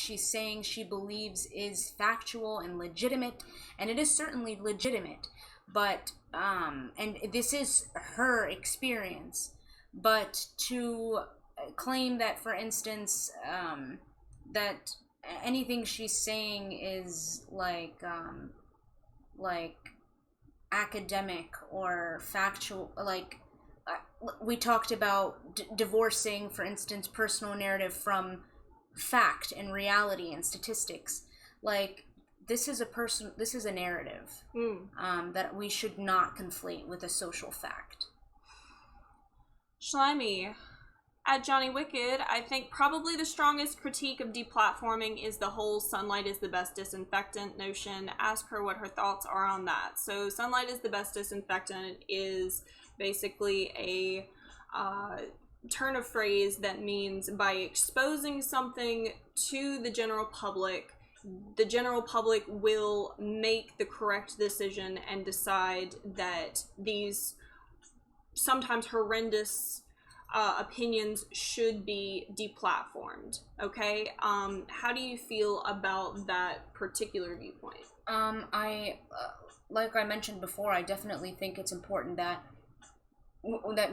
she's saying she believes is factual and legitimate, and it is certainly legitimate, but and this is her experience, but to claim that, for instance, that anything she's saying is like academic or factual, like we talked about divorcing, for instance, personal narrative from fact and reality and statistics. Like, this is a narrative that we should not conflate with a social fact. Schleimy, at Johnnywicked, I think probably the strongest critique of deplatforming is the whole sunlight is the best disinfectant notion. Ask her what her thoughts are on that. So sunlight is the best disinfectant is basically a turn of phrase that means by exposing something to the general public will make the correct decision and decide that these sometimes horrendous opinions should be deplatformed. Okay, how do you feel about that particular viewpoint? I like I mentioned before, I definitely think it's important that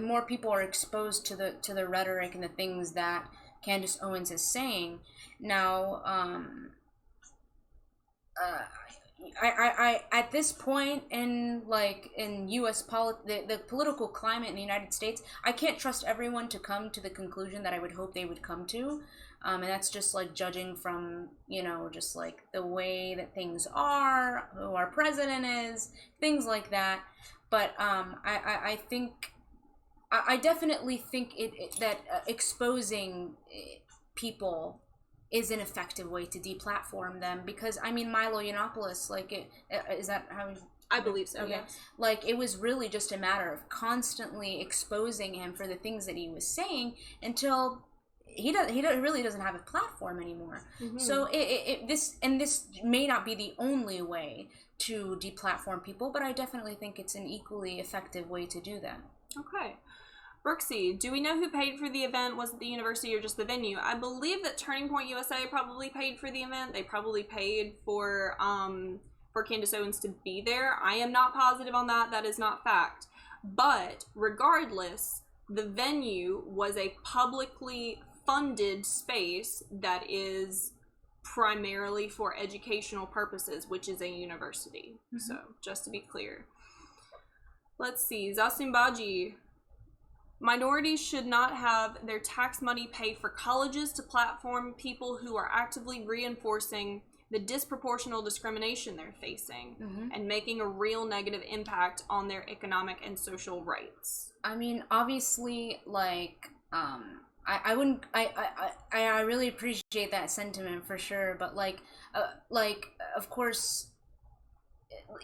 more people are exposed to the rhetoric and the things that Candace Owens is saying. Now, I at this point in U.S. the political climate in the United States, I can't trust everyone to come to the conclusion that I would hope they would come to, and that's just like judging from just like the way that things are, who our president is, things like that. But I definitely think that exposing people is an effective way to deplatform them, because I mean Milo Yiannopoulos, is that how I believe so? Okay. Yes. Like, it was really just a matter of constantly exposing him for the things that he was saying until he really doesn't have a platform anymore. Mm-hmm. So this may not be the only way to deplatform people, but I definitely think it's an equally effective way to do that. Okay. Brooksy, do we know who paid for the event? Was it the university or just the venue? I believe that Turning Point USA probably paid for the event. They probably paid for Candace Owens to be there. I am not positive on that. That is not fact. But regardless, the venue was a publicly funded space that is primarily for educational purposes, which is a university. Mm-hmm. So, just to be clear. Let's see. Zasimbaji. Minorities should not have their tax money pay for colleges to platform people who are actively reinforcing the disproportional discrimination they're facing, mm-hmm. and making a real negative impact on their economic and social rights. I mean, obviously, like, I wouldn't, I really appreciate that sentiment for sure, but of course,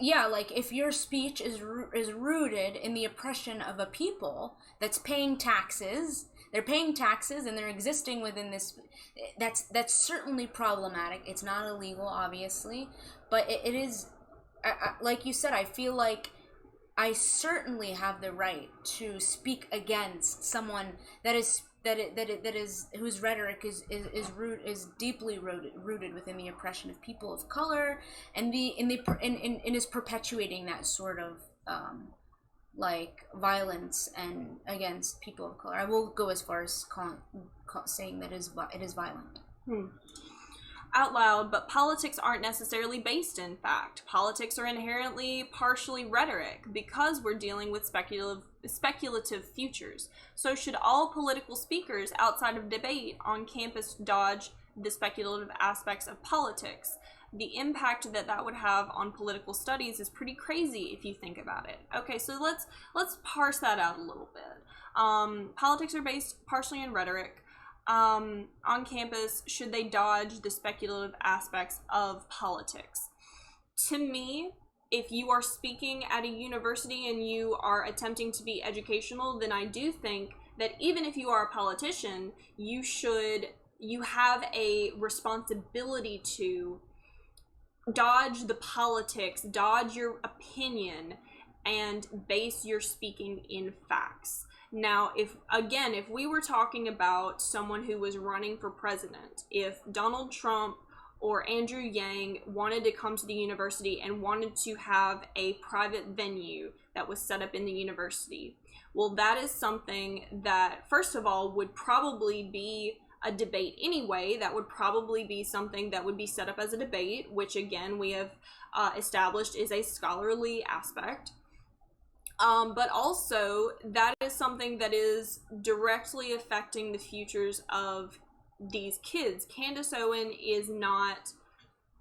yeah, like, if your speech is rooted in the oppression of a people that's paying taxes, they're paying taxes and they're existing within this, that's certainly problematic. It's not illegal, obviously, but it is, like you said, I feel like I certainly have the right to speak against someone whose rhetoric is deeply rooted within the oppression of people of color, and is perpetuating that sort of violence and against people of color. I will go as far as saying that it is violent. Out loud, but politics aren't necessarily based in fact. Politics are inherently partially rhetoric because we're dealing with speculative futures. So should all political speakers outside of debate on campus dodge the speculative aspects of politics? The impact that would have on political studies is pretty crazy if you think about it. Okay, so let's parse that out a little bit. Politics are based partially in rhetoric. On campus, should they dodge the speculative aspects of politics? To me, if you are speaking at a university and you are attempting to be educational, then I do think that even if you are a politician, you have a responsibility to dodge the politics, dodge your opinion, and base your speaking in facts. Now, if we were talking about someone who was running for president, if Donald Trump or Andrew Yang wanted to come to the university and wanted to have a private venue that was set up in the university, well, that is something that, first of all, would probably be a debate anyway. That would probably be something that would be set up as a debate, which again we have established is a scholarly aspect. But also that is something that is directly affecting the futures of these kids. Candace Owen is not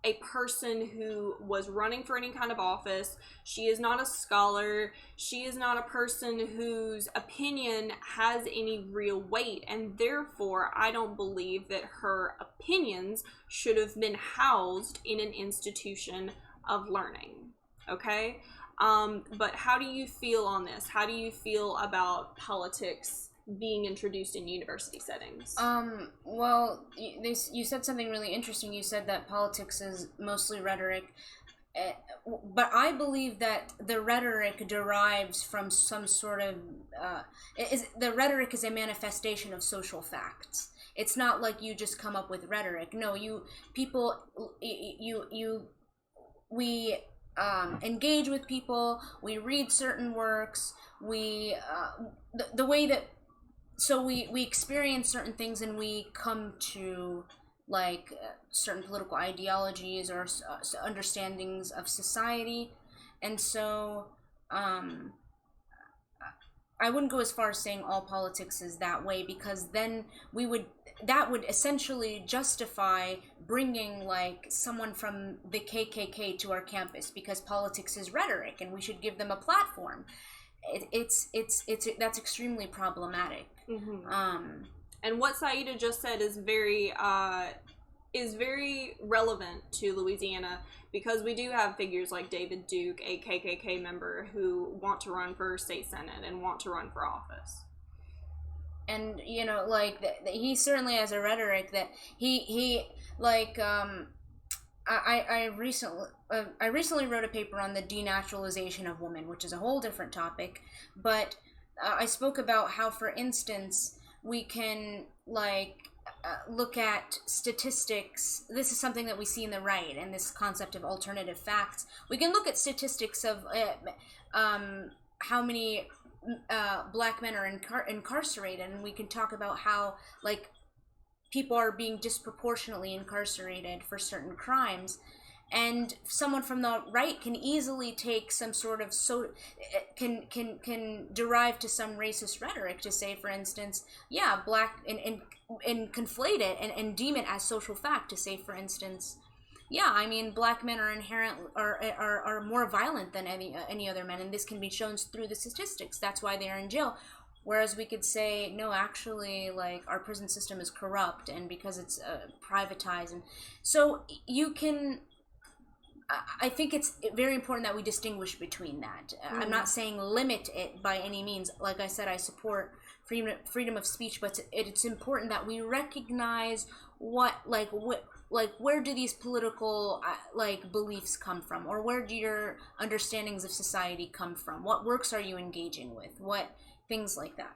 a person who was running for any kind of office. She is not a scholar. She is not a person whose opinion has any real weight, and therefore I don't believe that her opinions should have been housed in an institution of learning. Okay? But how do you feel on this? How do you feel about politics being introduced in university settings? Well, you said something really interesting. You said that politics is mostly rhetoric, but I believe that the rhetoric derives from some sort of the rhetoric is a manifestation of social facts. It's not like you just come up with rhetoric. No, we engage with people. We read certain works. We the way that. So we experience certain things, and we come to like certain political ideologies or understandings of society, and so I wouldn't go as far as saying all politics is that way, because then that would essentially justify bringing like someone from the KKK to our campus, because politics is rhetoric and we should give them a platform. It's that's extremely problematic. Mm-hmm. And what Saida just said is very relevant to Louisiana, because we do have figures like David Duke, a KKK member, who want to run for state senate and want to run for office. And you know, like he certainly has a rhetoric that he like I recently wrote a paper on the denaturalization of women, which is a whole different topic, but I spoke about how, for instance, we can look at statistics. This is something that we see in the right, and this concept of alternative facts. We can look at statistics of how many black men are incarcerated, and we can talk about how like people are being disproportionately incarcerated for certain crimes, and someone from the right can easily take some sort of can derive to some racist rhetoric to say, for instance, yeah, black and conflate it and deem it as social fact to say, for instance, yeah, I mean, black men are are more violent than any other men, and this can be shown through the statistics. That's why they are in jail. Whereas we could say, no, actually, like, our prison system is corrupt, and because it's privatized. And so you can, I think it's very important that we distinguish between that. I'm not saying limit it by any means. Like I said, I support freedom of speech, but it's important that we recognize where do these political beliefs come from, or where do your understandings of society come from? What works are you engaging with? What things like that.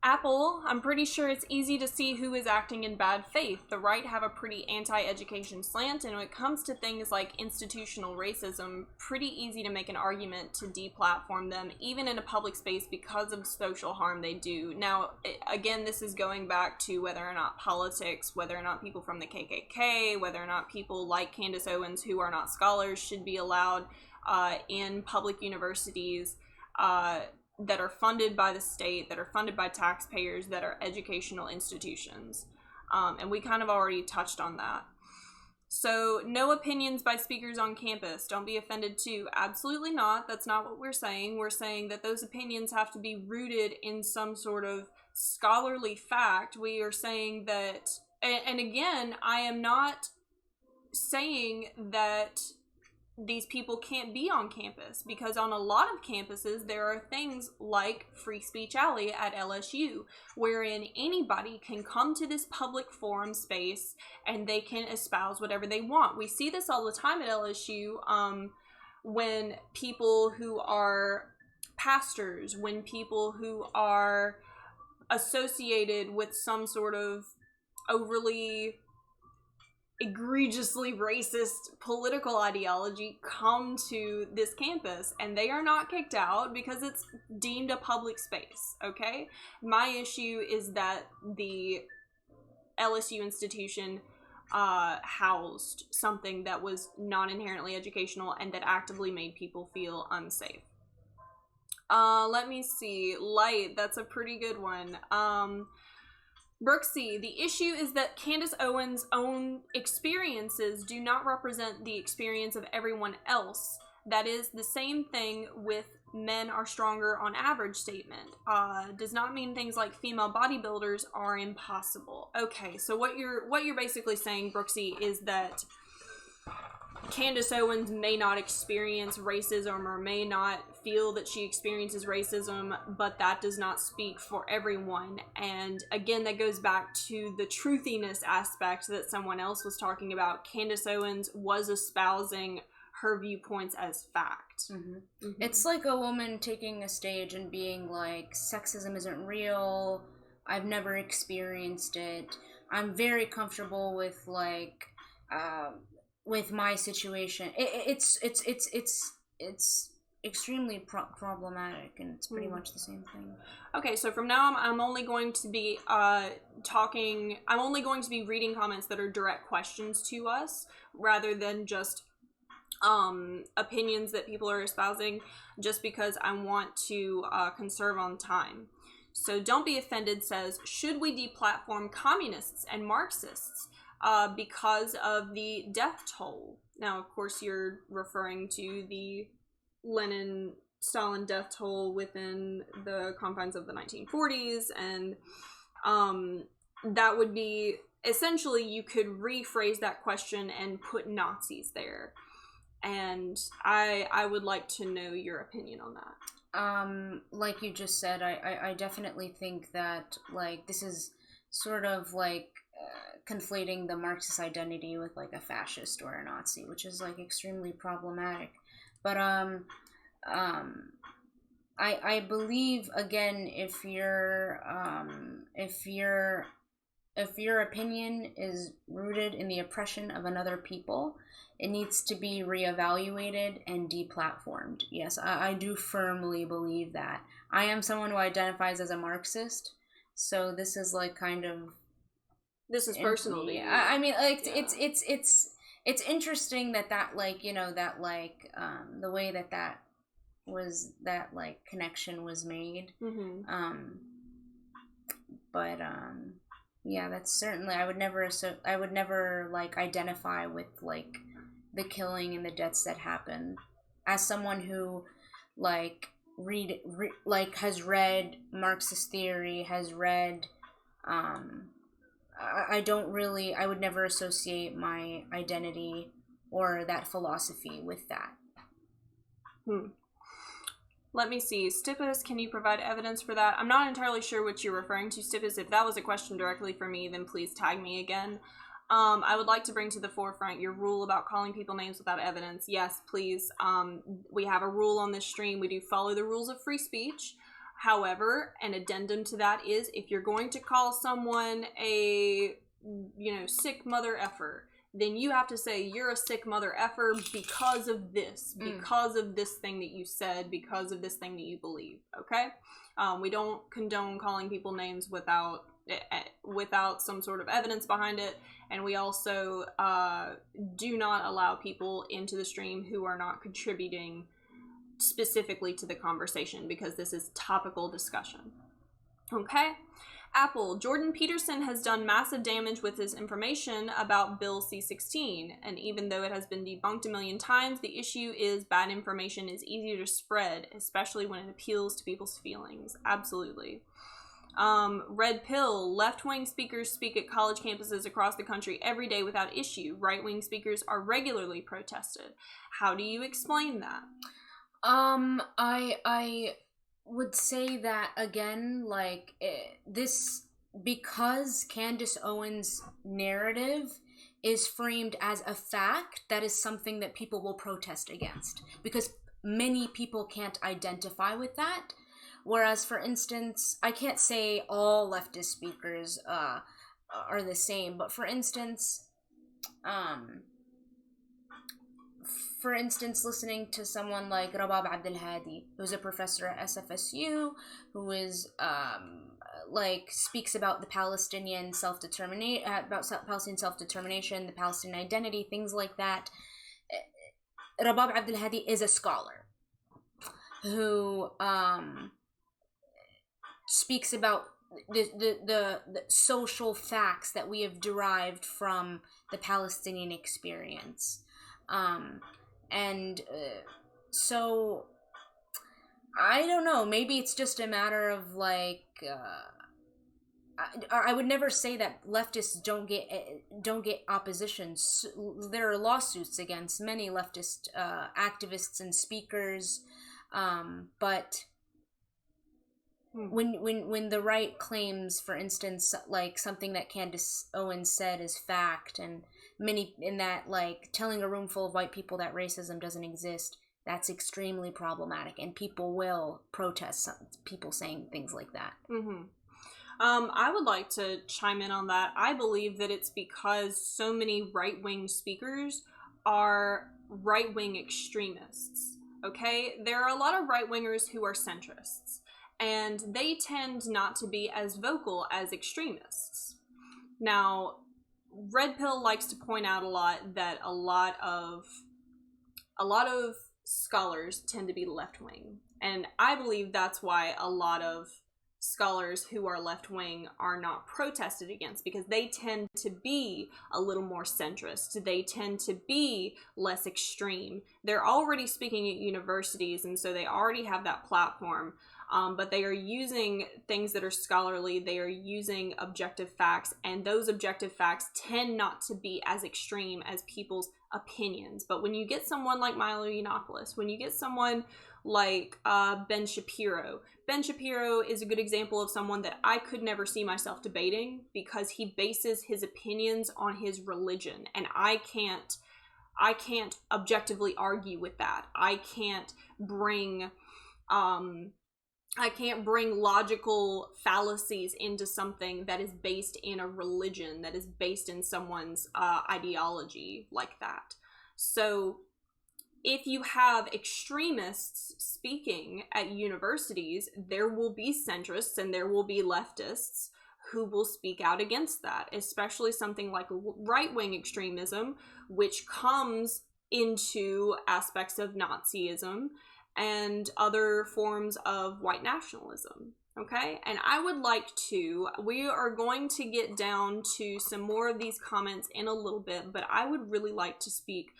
Apple, I'm pretty sure it's easy to see who is acting in bad faith. The right have a pretty anti-education slant, and when it comes to things like institutional racism, pretty easy to make an argument to deplatform them, even in a public space, because of social harm they do. Now, again, this is going back to whether or not politics, whether or not people from the KKK, whether or not people like Candace Owens, who are not scholars, should be allowed in public universities that are funded by the state, that are funded by taxpayers, that are educational institutions. And we kind of already touched on that. So, no opinions by speakers on campus. Don't be offended too. Absolutely not. That's not what we're saying. We're saying that those opinions have to be rooted in some sort of scholarly fact. We are saying that, and again, I am not saying that these people can't be on campus, because on a lot of campuses there are things like Free Speech Alley at LSU, wherein anybody can come to this public forum space and they can espouse whatever they want. We see this all the time at LSU when people who are pastors, when people who are associated with some sort of overly egregiously racist political ideology come to this campus, and they are not kicked out because it's deemed a public space, okay? My issue is that the LSU institution housed something that was not inherently educational and that actively made people feel unsafe. Let me see. Light, that's a pretty good one. Brooksy, the issue is that Candace Owens' own experiences do not represent the experience of everyone else. That is the same thing with men are stronger on average statement. Does not mean things like female bodybuilders are impossible. Okay, so what you're basically saying, Brooksy, is that Candace Owens may not experience racism or may not feel that she experiences racism, but that does not speak for everyone. And again, that goes back to the truthiness aspect that someone else was talking about. Candace Owens was espousing her viewpoints as fact. Mm-hmm. Mm-hmm. It's like a woman taking a stage and being like, sexism isn't real, I've never experienced it, I'm very comfortable with like with my situation. It's extremely problematic, and it's pretty much the same thing. Okay, so from now on, I'm only going to be reading comments that are direct questions to us, rather than just opinions that people are espousing, just because I want to conserve on time. So Don't Be Offended says, should we deplatform communists and Marxists because of the death toll? Now, of course, you're referring to the Lenin-Stalin death toll within the confines of the 1940s, and that would be, essentially, you could rephrase that question and put Nazis there. And I would like to know your opinion on that. Like you just said, I definitely think that, like, this is sort of, like, conflating the Marxist identity with, like, a fascist or a Nazi, which is, like, extremely problematic. But, I believe, again, if your opinion is rooted in the oppression of another people, it needs to be reevaluated and deplatformed. Yes, I do firmly believe that. I am someone who identifies as a Marxist, so this is like kind of... This is personal to you. I mean, like, yeah. It's interesting that like, you know, that like, the way that like connection was made. Mm-hmm. But, yeah, that's certainly, I would never like identify with like the killing and the deaths that happened as someone who like has read Marxist theory, has read, I would never associate my identity or that philosophy with that. Let me see. Stippus, can you provide evidence for that? I'm not entirely sure what you're referring to, Stippus. If that was a question directly for me, then please tag me again. I would like to bring to the forefront your rule about calling people names without evidence. Yes, please. We have a rule on this stream. We do follow the rules of free speech. However, an addendum to that is, if you're going to call someone a, sick mother effer, then you have to say, you're a sick mother effer because of this, because of this thing that you said, because of this thing that you believe, okay? We don't condone calling people names without some sort of evidence behind it, and we also do not allow people into the stream who are not contributing specifically to the conversation, because this is topical discussion. Okay? Apple, Jordan Peterson has done massive damage with his information about Bill C-16, and even though it has been debunked a million times, the issue is bad information is easier to spread, especially when it appeals to people's feelings. Absolutely. Red Pill, left-wing speakers speak at college campuses across the country every day without issue. Right-wing speakers are regularly protested. How do you explain that? I would say that, again, like, because Candace Owens' narrative is framed as a fact, that is something that people will protest against. Because many people can't identify with that. Whereas, for instance, I can't say all leftist speakers are the same, but for instance, listening to someone like Rabab Abdel Hadi, who's a professor at SFSU, who is speaks about the Palestinian self-determination, Palestinian self-determination, the Palestinian identity, things like that. Rabab Abdel Hadi is a scholar who speaks about the social facts that we have derived from the Palestinian experience. So I don't know, maybe it's just a matter of I would never say that leftists don't get opposition. There are lawsuits against many leftist activists and speakers, but when the right claims, for instance, like something that Candace Owens said is fact, and many in that, like, telling a room full of white people that racism doesn't exist, that's extremely problematic, and people will protest people saying things like that. Mm-hmm. I would like to chime in on that. I believe that it's because so many right-wing speakers are right-wing extremists, okay? There are a lot of right-wingers who are centrists, and they tend not to be as vocal as extremists. Now, Red Pill likes to point out a lot that a lot of scholars tend to be left-wing, and I believe that's why a lot of scholars who are left-wing are not protested against, because they tend to be a little more centrist. They tend to be less extreme. They're already speaking at universities, and so they already have that platform, but they are using things that are scholarly. They are using objective facts, and those objective facts tend not to be as extreme as people's opinions. But when you get someone like Milo Yiannopoulos, when you get someone like Ben Shapiro is a good example of someone that I could never see myself debating, because he bases his opinions on his religion, and I can't objectively argue with that. I can't bring logical fallacies into something that is based in a religion, that is based in someone's ideology like that. So if you have extremists speaking at universities, there will be centrists and there will be leftists who will speak out against that, especially something like right-wing extremism, which comes into aspects of Nazism and other forms of white nationalism. Okay, and we are going to get down to some more of these comments in a little bit, but I would really like to speak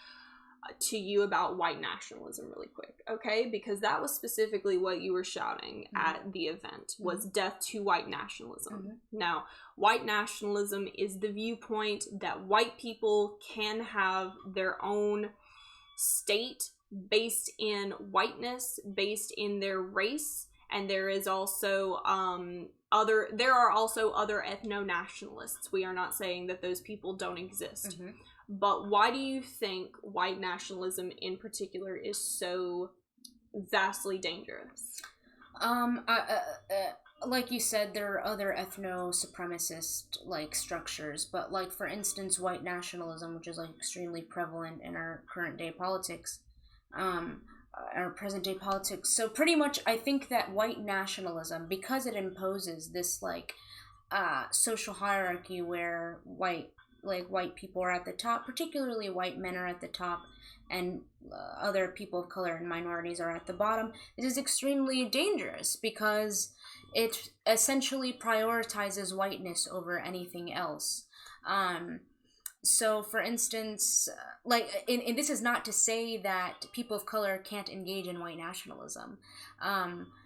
to you about white nationalism really quick, okay? Because that was specifically what you were shouting at the event, was death to white nationalism. Now, white nationalism is the viewpoint that white people can have their own state based in whiteness, based in their race, and there is also there are also other ethno-nationalists. We are not saying that those people don't exist. But why do you think white nationalism in particular is so vastly dangerous? Like you said, there are other ethno-supremacist like structures, but like, for instance, white nationalism, which is like extremely prevalent in our current day politics, our present day politics. So pretty much, I think that white nationalism, because it imposes this like social hierarchy where white people are at the top, particularly white men are at the top, and other people of color and minorities are at the bottom. It is extremely dangerous because it essentially prioritizes whiteness over anything else. So, for instance, and this is not to say that people of color can't engage in white nationalism.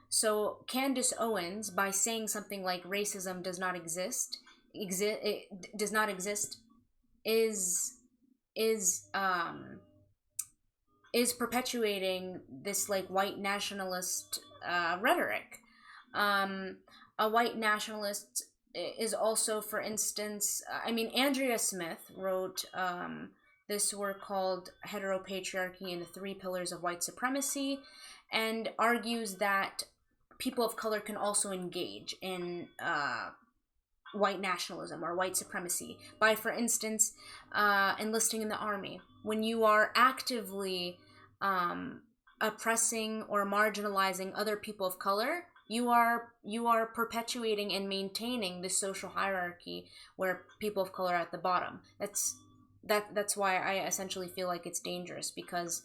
So Candace Owens, by saying something like racism does not exist, is perpetuating this like white nationalist rhetoric. A white nationalist is also, for instance, Andrea Smith wrote This work called Heteropatriarchy and the Three Pillars of White Supremacy, and argues that people of color can also engage in white nationalism or white supremacy by, for instance, enlisting in the army. When you are actively oppressing or marginalizing other people of color, you are perpetuating and maintaining this social hierarchy where people of color are at the bottom. That's why I essentially feel like it's dangerous, because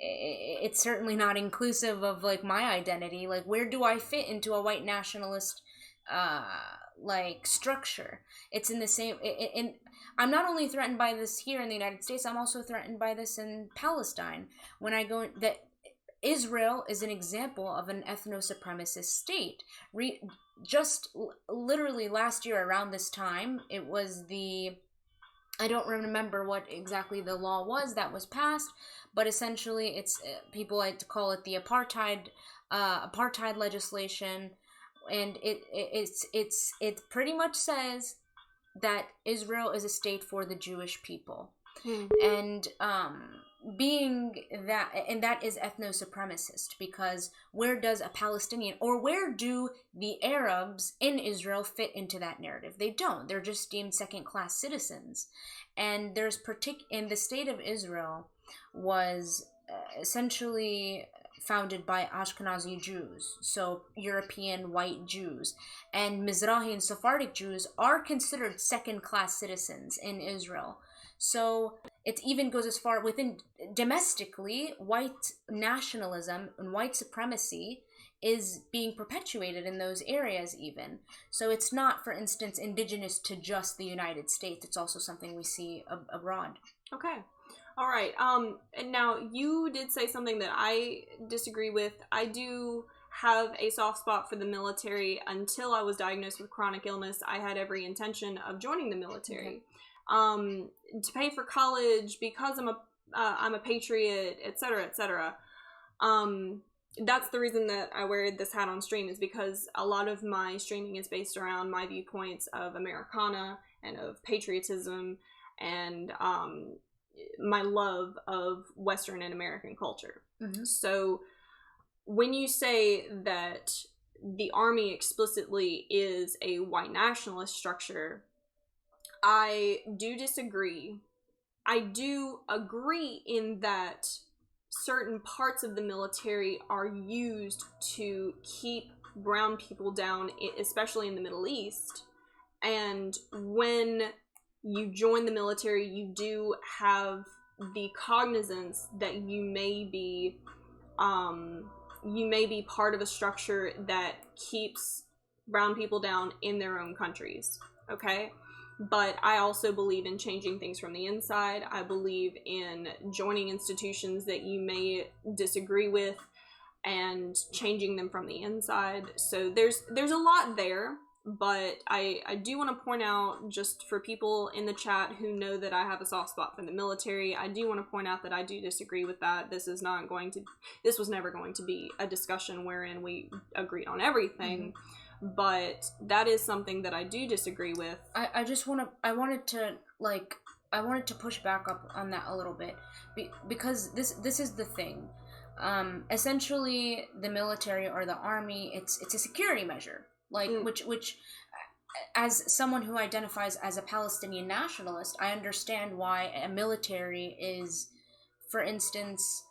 it's certainly not inclusive of like my identity. Like, where do I fit into a white nationalist like structure? It's in the same in I'm not only threatened by this here in the United States, I'm also threatened by this in Palestine. When I go that Israel is an example of an ethno-supremacist state. Literally last year around this time, it was I don't remember what exactly the law was that was passed, but essentially it's people like to call it the apartheid legislation, and it pretty much says that Israel is a state for the Jewish people. And that is ethno-supremacist, because where does a Palestinian, or where do the Arabs in Israel fit into that narrative? They don't. They're just deemed second-class citizens. And in the state of Israel was essentially founded by Ashkenazi Jews, so European white Jews, and Mizrahi and Sephardic Jews are considered second-class citizens in Israel. So it even goes as far within domestically, white nationalism and white supremacy is being perpetuated in those areas even. So it's not, for instance, indigenous to just the United States. It's also something we see abroad. Okay. All right. And now you did say something that I disagree with. I do have a soft spot for the military. Until I was diagnosed with chronic illness, I had every intention of joining the military. Okay. To pay for college, because I'm a patriot, etc., etc. That's the reason that I wear this hat on stream, is because a lot of my streaming is based around my viewpoints of Americana and of patriotism and my love of Western and American culture. Mm-hmm. So when you say that the Army explicitly is a white nationalist structure, I do disagree. I do agree in that certain parts of the military are used to keep brown people down, especially in the Middle East. And when you join the military, you do have the cognizance that you may be part of a structure that keeps brown people down in their own countries. Okay? But I also believe in changing things from the inside. I believe in joining institutions that you may disagree with and changing them from the inside. So there's a lot there, but I do want to point out, just for people in the chat who know that I have a soft spot for the military, I do want to point out that I do disagree with that. This was never going to be a discussion wherein we agreed on everything. Mm-hmm. But that is something that I do disagree with. I wanted to push back up on that a little bit, because this is the thing. Essentially, the military or the army, it's a security measure, which as someone who identifies as a Palestinian nationalist, I understand why a military is, for instance,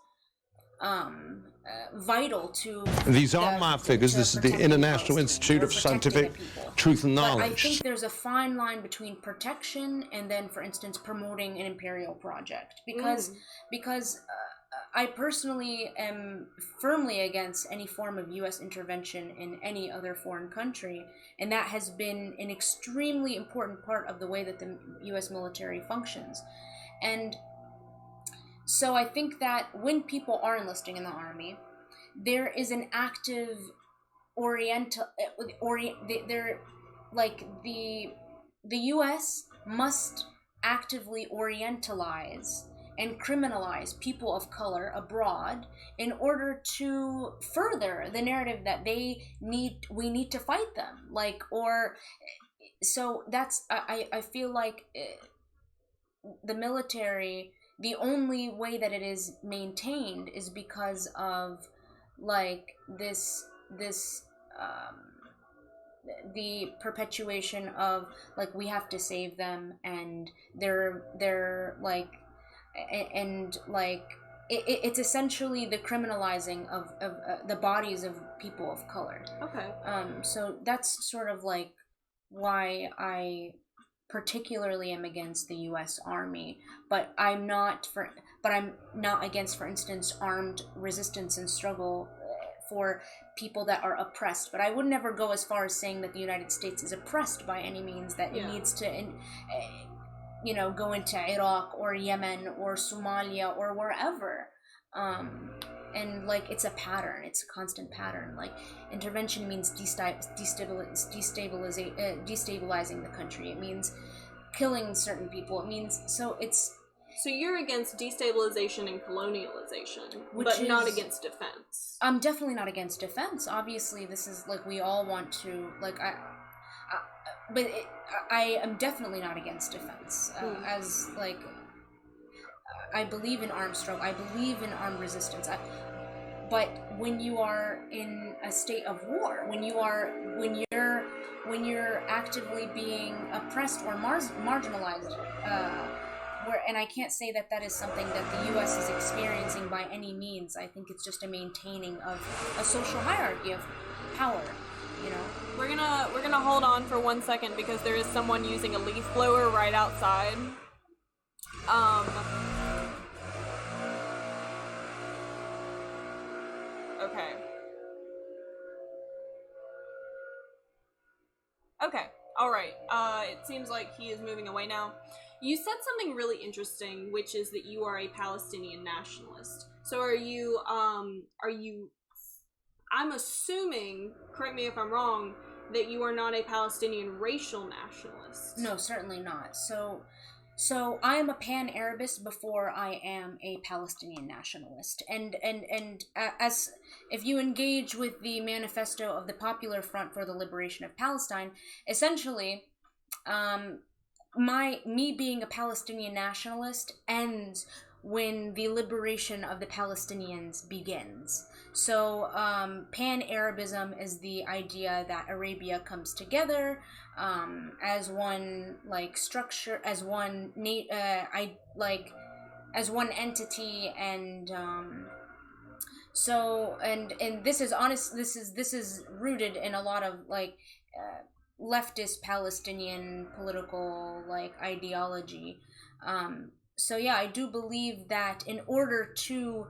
vital to. These are my figures. This is the International Institute of Scientific Truth and Knowledge. But I think there's a fine line between protection and then, for instance, promoting an imperial project, because I personally am firmly against any form of U.S. intervention in any other foreign country, and that has been an extremely important part of the way that the U.S. military functions. And so I think that when people are enlisting in the army, there is an active the U.S. must actively orientalize and criminalize people of color abroad in order to further the narrative that we need to fight them. So that's, I feel like the military, the only way that it is maintained is because of like this the perpetuation of like we have to save them, and they're like and like it's essentially the criminalizing of the bodies of people of color. Okay. So that's sort of like why I particularly am against the U.S. Army, but I'm not against, for instance, armed resistance and struggle for people that are oppressed. But I would never go as far as saying that the United States is oppressed by any means, that it needs to go into Iraq or Yemen or Somalia or wherever. And like it's a pattern, it's a constant pattern. Like intervention means destabilizing the country. It means killing certain people. It means so you're against destabilization and colonialization, but not against defense. I'm definitely not against defense. Obviously, this is like we all want to like I am definitely not against defense. As like I believe in armed struggle. I believe in armed resistance. But when you are in a state of war, when you're actively being oppressed or marginalized, and I can't say that is something that the U.S. is experiencing by any means. I think it's just a maintaining of a social hierarchy of power. We're gonna hold on for 1 second because there is someone using a leaf blower right outside. Okay. All right. It seems like he is moving away now. You said something really interesting, which is that you are a Palestinian nationalist. So are you, I'm assuming, correct me if I'm wrong, that you are not a Palestinian racial nationalist. No, certainly not. So I am a pan-Arabist before I am a Palestinian nationalist. And as if you engage with the manifesto of the Popular Front for the Liberation of Palestine, essentially, me being a Palestinian nationalist ends when the liberation of the Palestinians begins. So pan-Arabism is the idea that Arabia comes together as one like structure, as one as one entity, and and this is honest. This is rooted in a lot of like leftist Palestinian political like ideology. So yeah, I do believe that in order to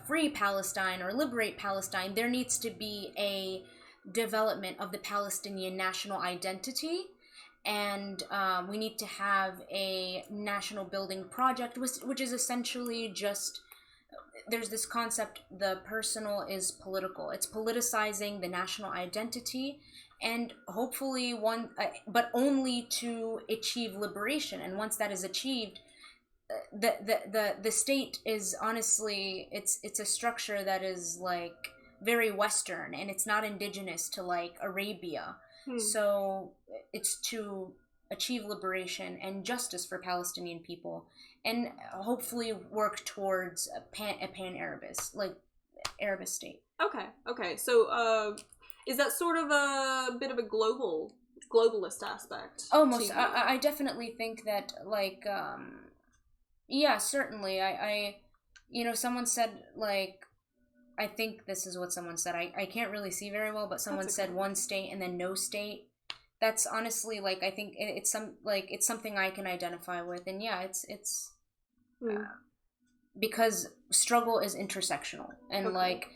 free Palestine or liberate Palestine, there needs to be a development of the Palestinian national identity, and we need to have a national building project, which is essentially just, there's this concept, the personal is political. It's politicizing the national identity, and hopefully but only to achieve liberation. And once that is achieved, the state is honestly, it's a structure that is like very Western, and it's not indigenous to like Arabia. So it's to achieve liberation and justice for Palestinian people, and hopefully work towards a pan-Arabist, like Arabist state. Okay. So is that sort of a bit of a globalist aspect? Almost. I definitely think that like yeah, certainly. I someone said, like, I think this is what someone said. I can't really see very well, but someone said one state and then no state. That's honestly, like, I think it's something I can identify with. And yeah, it's because struggle is intersectional, and like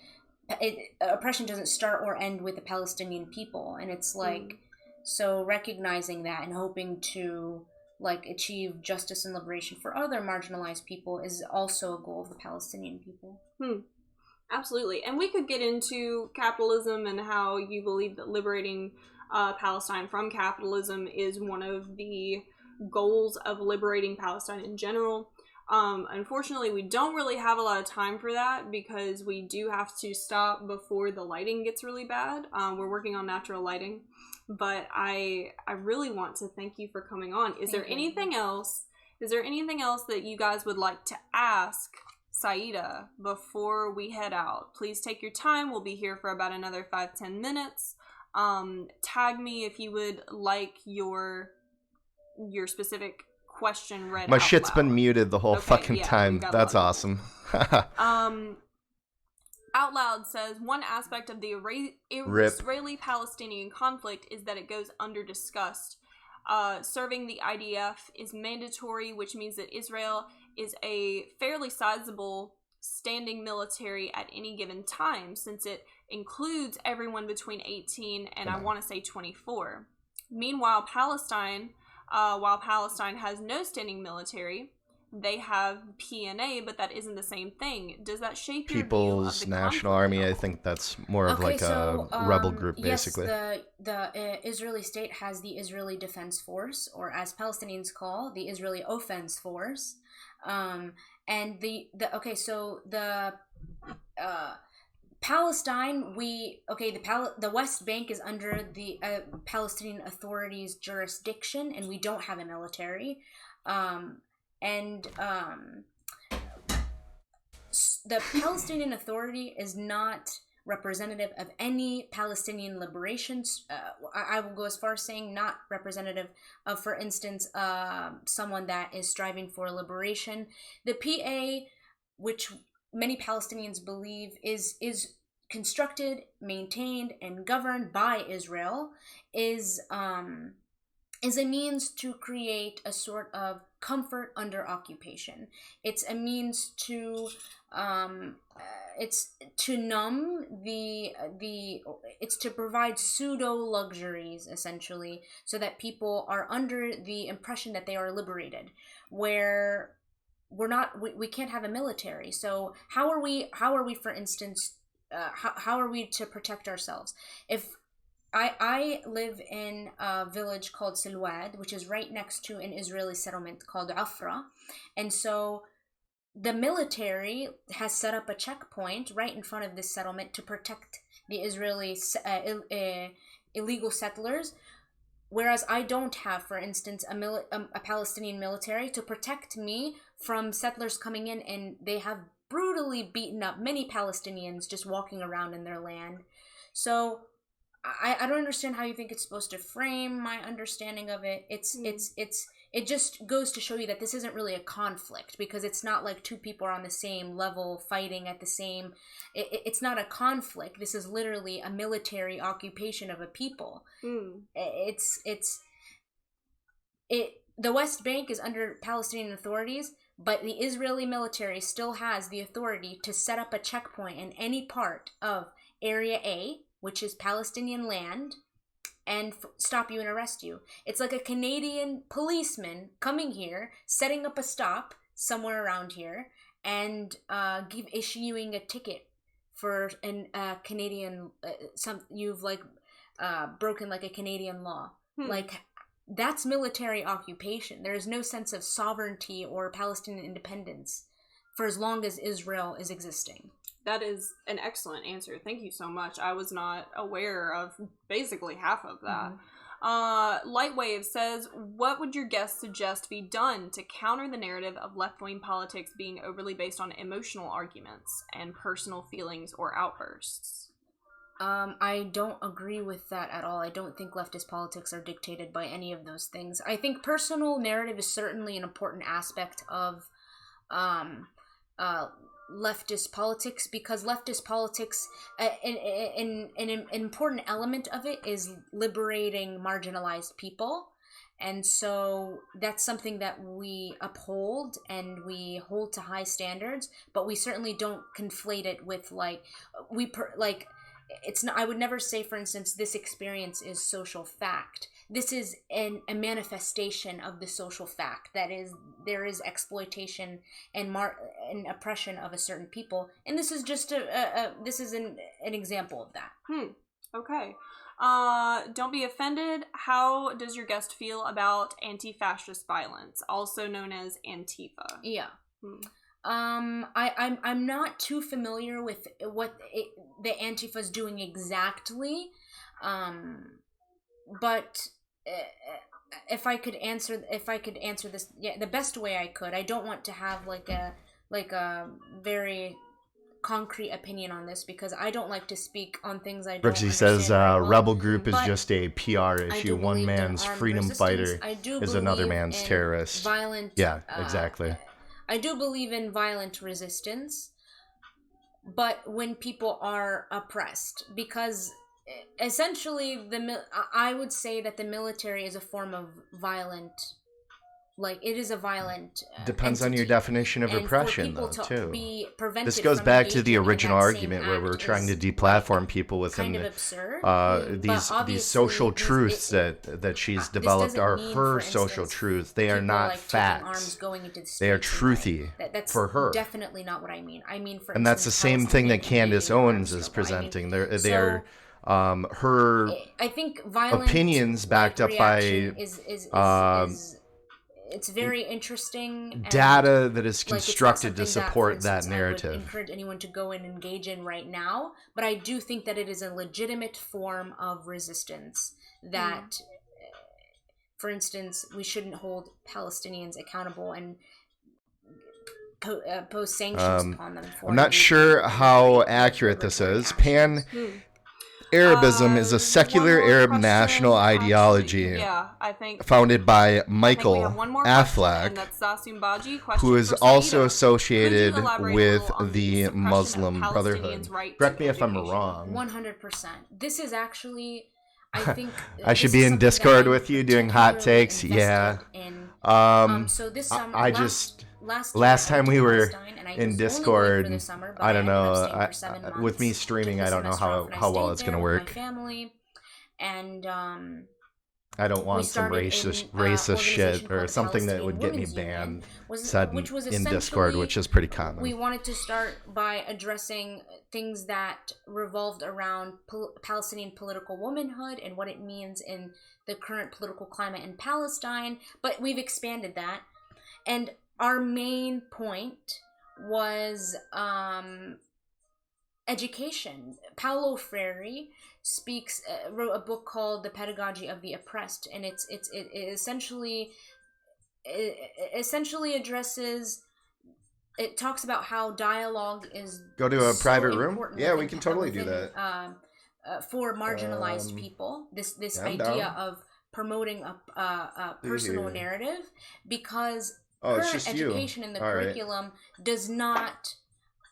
oppression doesn't start or end with the Palestinian people. And it's like, so recognizing that and hoping to like achieve justice and liberation for other marginalized people is also a goal of the Palestinian people. Absolutely. And we could get into capitalism and how you believe that liberating Palestine from capitalism is one of the goals of liberating Palestine in general. Unfortunately, we don't really have a lot of time for that because we do have to stop before the lighting gets really bad. We're working on natural lighting. But I really want to thank you for coming on. Is there anything else Is there anything else that you guys would like to ask Saida before we head out? Please take your time. We'll be here for about another 5-10 minutes. Tag me if you would like your specific question read. My out shit's loud. been muted the whole fucking yeah, time. That's lucky. awesome. Out Loud says, one aspect of the Israeli-Palestinian conflict is that it goes under-discussed. Serving the IDF is mandatory, which means that Israel is a fairly sizable standing military at any given time, since it includes everyone between 18 and I want to say 24. Meanwhile, Palestine has no standing military. They have PNA, but that isn't the same thing. Does that shape your view of People's the National conflict Army, at I all? think that's more of like a rebel group, basically. Yes, the Israeli state has the Israeli Defense Force, or as Palestinians call, the Israeli Offense Force. And the Palestine, the West Bank is under the Palestinian Authority's jurisdiction, and we don't have a military. The Palestinian Authority is not representative of any Palestinian liberations. I will go as far as saying not representative of, for instance, someone that is striving for liberation. The PA, which many Palestinians believe is constructed, maintained, and governed by Israel, is a means to create a sort of comfort under occupation. It's a means to it's to provide pseudo luxuries, essentially, so that people are under the impression that they are liberated, where we can't have a military. So how are we for instance, how are we to protect ourselves? If I live in a village called Silwad, which is right next to an Israeli settlement called Afra. And so the military has set up a checkpoint right in front of this settlement to protect the Israeli illegal settlers. Whereas I don't have, for instance, a Palestinian military to protect me from settlers coming in, and they have brutally beaten up many Palestinians just walking around in their land. So I don't understand how you think it's supposed to frame my understanding of it. It just goes to show you that this isn't really a conflict, because it's not like two people are on the same level fighting at the same. It's not a conflict. This is literally a military occupation of a people. The West Bank is under Palestinian authorities, but the Israeli military still has the authority to set up a checkpoint in any part of Area A, which is Palestinian land, and stop you and arrest you. It's like a Canadian policeman coming here, setting up a stop somewhere around here, and issuing a ticket for Canadian you've broken like a Canadian law. Like, that's military occupation. There is no sense of sovereignty or Palestinian independence for as long as Israel is existing. That is an excellent answer. Thank you so much. I was not aware of basically half of that. Lightwave says, what would your guest suggest be done to counter the narrative of left-wing politics being overly based on emotional arguments and personal feelings or outbursts? I don't agree with that at all. I don't think leftist politics are dictated by any of those things. I think personal narrative is certainly an important aspect of leftist politics, because leftist politics, an important element of it is liberating marginalized people. And so that's something that we uphold and we hold to high standards, but we certainly don't conflate it with it's not. I would never say, for instance, this experience is social fact. This is a manifestation of the social fact that there is exploitation and oppression of a certain people, and this is just this is an example of that. Okay. Don't be offended. How does your guest feel about anti-fascist violence, also known as Antifa? Yeah. I'm not too familiar with what the Antifa is doing exactly, but if I could answer this, yeah, the best way I could. I don't want to have like a very concrete opinion on this because I don't like to speak on things I don't Brooksy understand says very well. rebel group is But just a PR I issue. do One believe in man's armed freedom resistance. fighter I do is another believe man's in terrorist. Violent, Yeah, exactly. I do believe in violent resistance, but when people are oppressed, because essentially I would say that the military is a form of violent. Like, it is a violent Depends on entity. your definition of And oppression, for though, people to too. be prevented This goes from back to the engaging in original that argument same where we're act trying to is, deplatform people within kind of absurd. these social truths that she's developed are her social truths. They are not like facts. Going into the They are streets and, like, truthy that's for her. definitely not what I mean. I mean, for And that's the instance, same thing that Palestinian Candace invading Owens is Arabs, presenting. I mean, They're her I think violent opinions backed up by is it's very interesting and, data that is like, constructed to it's not something support for that instance, I narrative. would encourage anyone to go and engage in right now, but I do think that it is a legitimate form of resistance that, for instance, we shouldn't hold Palestinians accountable and pose sanctions upon them for I'm not sure how accurate this is. Arabism is a secular Arab national ideology I think founded by we have Michael one more question, Affleck, and that's Sasim Baji. Question who is for also Saida. associated Could you elaborate a with little on the suppression of Muslim Brotherhood. Palestinians' right Correct to me if I'm education? wrong. 100%. This is actually, I think, I should this be is in something that Discord I'm with you doing hot particularly takes. Yeah. invested in. So this I summer, just last last year I time went we to were Palestine, and I in was only Discord, away for the summer, but I don't ended up know. staying for 7 months. With me streaming, Took I the don't know semester off, and I how well stayed it's there gonna with work. My family, and I don't we want some started racist in, shit organization or called something that Palestinian would get me Women's Union, banned said which was in Discord, essentially- which is pretty common. We wanted to start by addressing things that revolved around Palestinian political womanhood and what it means in the current political climate in Palestine, but we've expanded that. And our main point was education. Paulo Freire wrote a book called The Pedagogy of the Oppressed, and it essentially addresses. It talks about how dialogue is Go to a so private room? important Yeah, we within- can totally do within, that. For marginalized people. This yeah, I'm idea down. of promoting a personal here. narrative, because Oh, it's current just you. education in the All right. curriculum does not.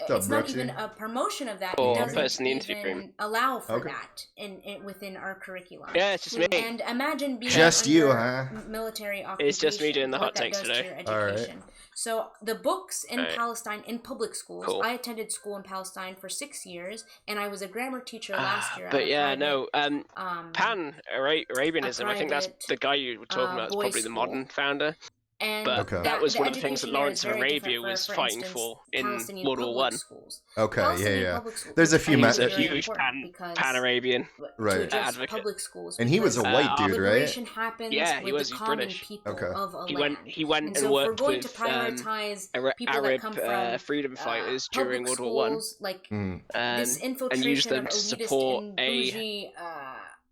What's up, It's not Brooksy? even a promotion of that. Or It doesn't person in the even room. allow for Okay. that in within our curriculum. Yeah, it's just me. And imagine being Just you, under huh? military occupation. It's just me doing the what hot that takes does to today. your All right. education. So the books in Alright. Palestine in public schools. Cool. I attended school in Palestine for 6 years, and I was a grammar teacher last year. at But a yeah, private, no, Pan-Arabianism, I think that's private, the guy you were talking about is boys' probably the school. modern founder. And But Okay. that was the one of the things that education there Lawrence is of very Arabia different was for fighting instance, for in Palestinian World War public One. schools. Okay, Palestinian yeah. public schools There's a is few He ma- was a very huge important because Pan-Arabian. Right. to address advocate. public schools. And he was a because white dude, right? liberation happens Yeah, he with was. the He's common British. people Okay. of a He land. went And and so if we're worked going with to prioritize people Arab that come from freedom fighters during public World War One, schools, like Mm. this and used infiltration them of to elitist support and a bougie,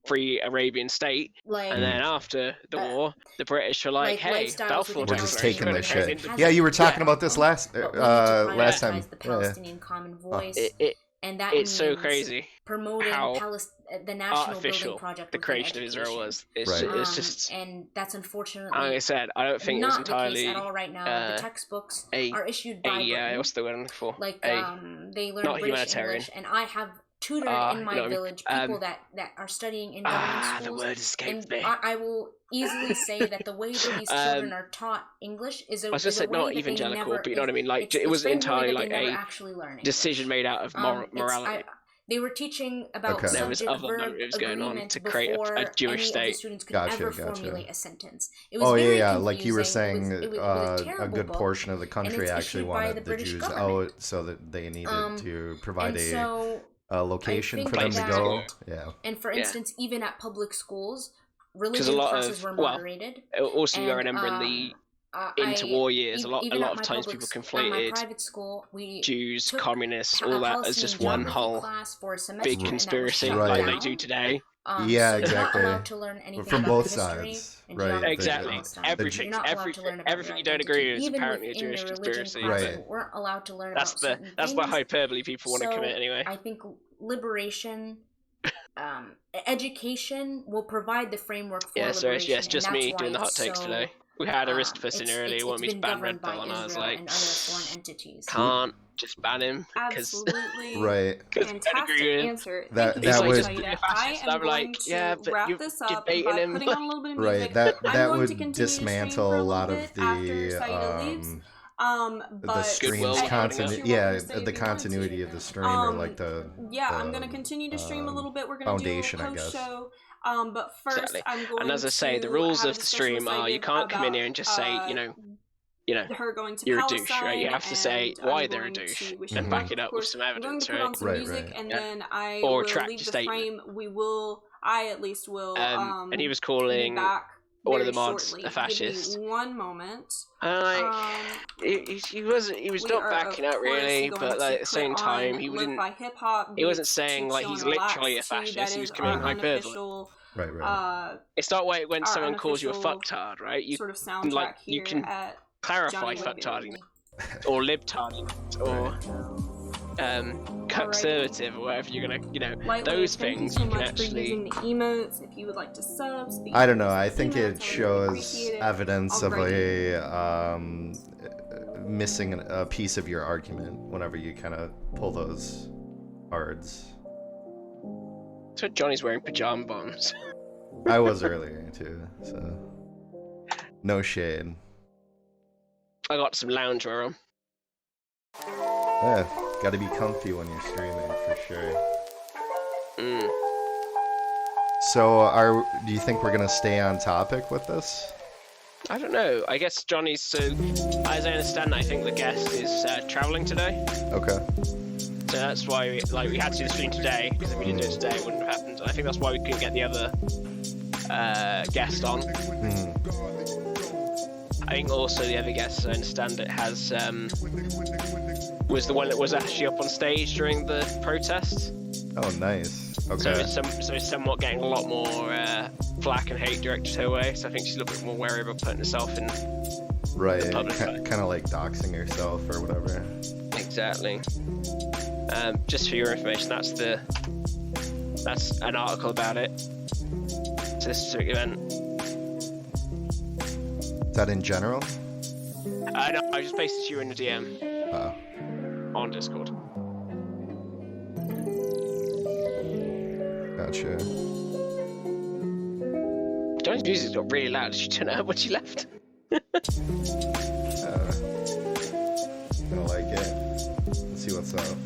free Arabian state. like And then after the war, the British were like, "Hey, lifestyles Balfour within We're just Declaration taking got this turned shit. into- Yeah, you were talking Yeah. about this last but we need to last prioritize time. the Yeah. Palestinian common voice, and that It's so means crazy promoting how the national artificial building project the within creation of Israel education. was. It's, Right. it's just, and that's unfortunately like I said, I don't think it was not the case entirely at all right now. The textbooks are issued by Britain. what's the word I'm looking for? Like they learn not British humanitarian. English, and I have tutored in my you know what I mean? village people that are studying in government schools. the word escaped and me. I will easily say that the way that these children are taught English is a, I was is just a saying way not that they evangelical, never, but you know what I mean. Like it's it wasn't framed in a way entirely that like they never a actually learn English. decision made out of morality. They were teaching about Okay. There was subject other verb motives going on agreement to create a before Jewish any state. of the students could Gotcha, ever gotcha. formulate a sentence. It was Oh very yeah, like you were confusing. saying, It was a a terrible good book, portion of the and country it's actually issued by wanted the the British Jews government. out so that they needed to provide And a so, location I for think them to that- go. Yeah. and for Yeah. instance, even at public schools, a religion lot classes of- were well, moderated. Also, you and, remember in the I- interwar years, a lot even at of my times public people at my conflated private school, we Jews, took communists, a all that as Palestinian just one geography whole class for a semester, big and that was conspiracy shut Right. like down. they do today. Yeah, So you're not exactly. allowed to learn anything From about both history sides, and right? geography Exactly. in Palestine. Everything, You're not allowed to learn about everything your you don't identity. agree with is Even apparently a within Jewish your religion conspiracy. class, Right. you weren't allowed to learn That's about the certain that's things. the hyperbole people want to commit anyway. I think liberation, education will provide the framework for Yeah, so liberation. it's just and that's me why doing the hot it's takes so, today. We had Aristophanes in earlier, wanted me to been ban governed Red by Bull, and I was Israel like, and other foreign entities. can't just ban him because Absolutely. Right. Fantastic with answer. That- Thank you that so would- much, Aida. I am I'm going like, to yeah, but wrap you're this up debating by him. putting on a little bit of music. Right. That I'm that going to would continue to stream dismantle for a a lot little of bit after Saida leaves. the But Goodwill stream's building up. the continuity of the stream, or like the I'm gonna continue to stream a little bit. We're gonna foundation, do a I guess. post show. But first, Exactly. I'm going And as I say, the to rules have a of the discussion with stream are you Saida can't come in about, here and just say, you know, her going to you're a Palestine, douche, right? You have to say and why I'm they're a going douche to wish and her back luck, it of up with course. some I'm going evidence, to put right? on some Right, music, right. and Yeah. then I Or will retract leave the the statement. frame. I at least will. And he was Be calling back one of very the mods shortly. a fascist. Give me one moment. And like, he was We not are, backing of out course, really, going but like, to at the same put time on he wouldn't. lo-fi hip-hop He wasn't beats saying to like chill he's and relax literally a to. fascist. That He was is committing our hyperbole. unofficial. Right, right. It's not when Our someone calls you a unofficial fucktard, right? You sort of can, soundtrack like here you can at clarify Johnnywicked. fucktarding or libtarding or conservative or whatever you're gonna, Lightweight, those thank things you you so can much for actually. using the emotes. If you would like to sub, speak I don't know. to I the think emotes, it I would really shows appreciate it. evidence of Alrighty. missing a piece of your argument whenever you kind of pull those cards. So Johnny's wearing pajama bottoms. I was earlier too, so no shade. I got some loungewear on. Yeah, gotta be comfy when you're streaming for sure. Mm. So, do you think we're gonna stay on topic with this? I don't know. I guess Johnny's so. As I understand, I think the guest is traveling today. Okay. So that's why we had to do the stream today, because if we didn't do it today, it wouldn't have happened. And I think that's why we couldn't get the other guest on. I think also the other guest, as I understand it, has was the one that was actually up on stage during the protest. Oh, nice. Okay. So it's somewhat getting a lot more flack and hate directed her way. So I think she's a little bit more wary about putting herself in Right. the public Kind of like doxing herself or whatever. Exactly. Just for your information, that's an article about it. It's this specific event. Is that in general? No, I just pasted you in the DM Oh. on Discord. Gotcha. Johnny's music got really loud. Did you turn it up when she left? Gonna like it. Let's see what's up.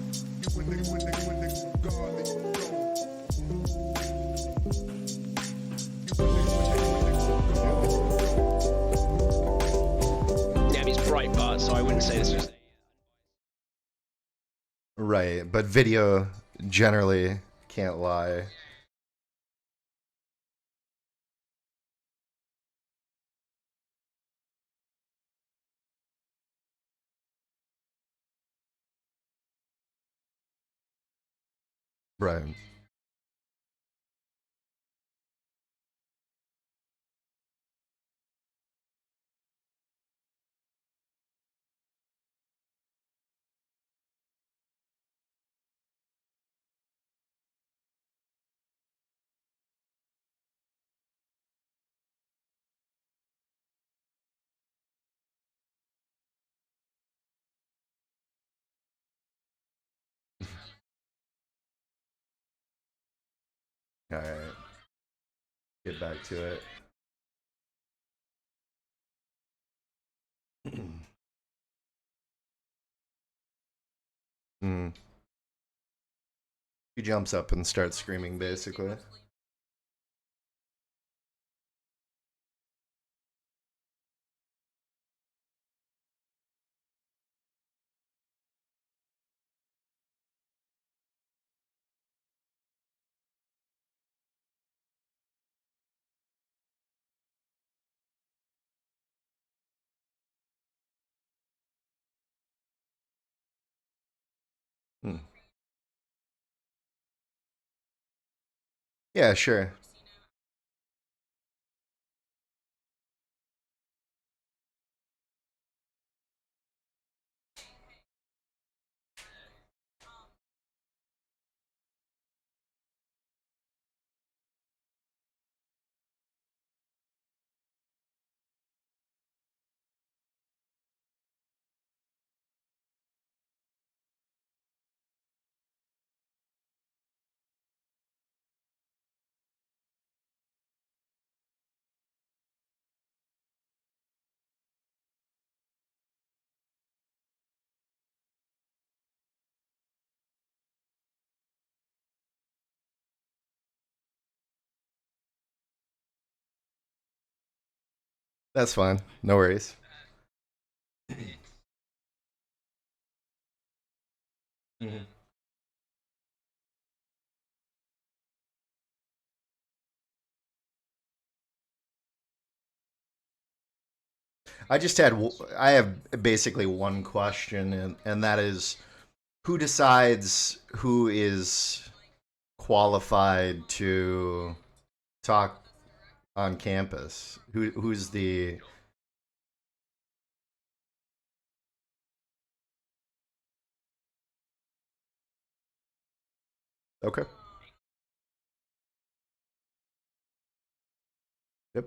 Yeah, he's Breitbart, so I wouldn't say this was. Right, but video generally can't lie. Right. All right. Get back to it. He jumps up and starts screaming, basically. Yeah, sure. That's fine. No worries. Mhm. I have basically one question, and that is, who decides who is qualified to talk on campus? Who's the okay? Yep.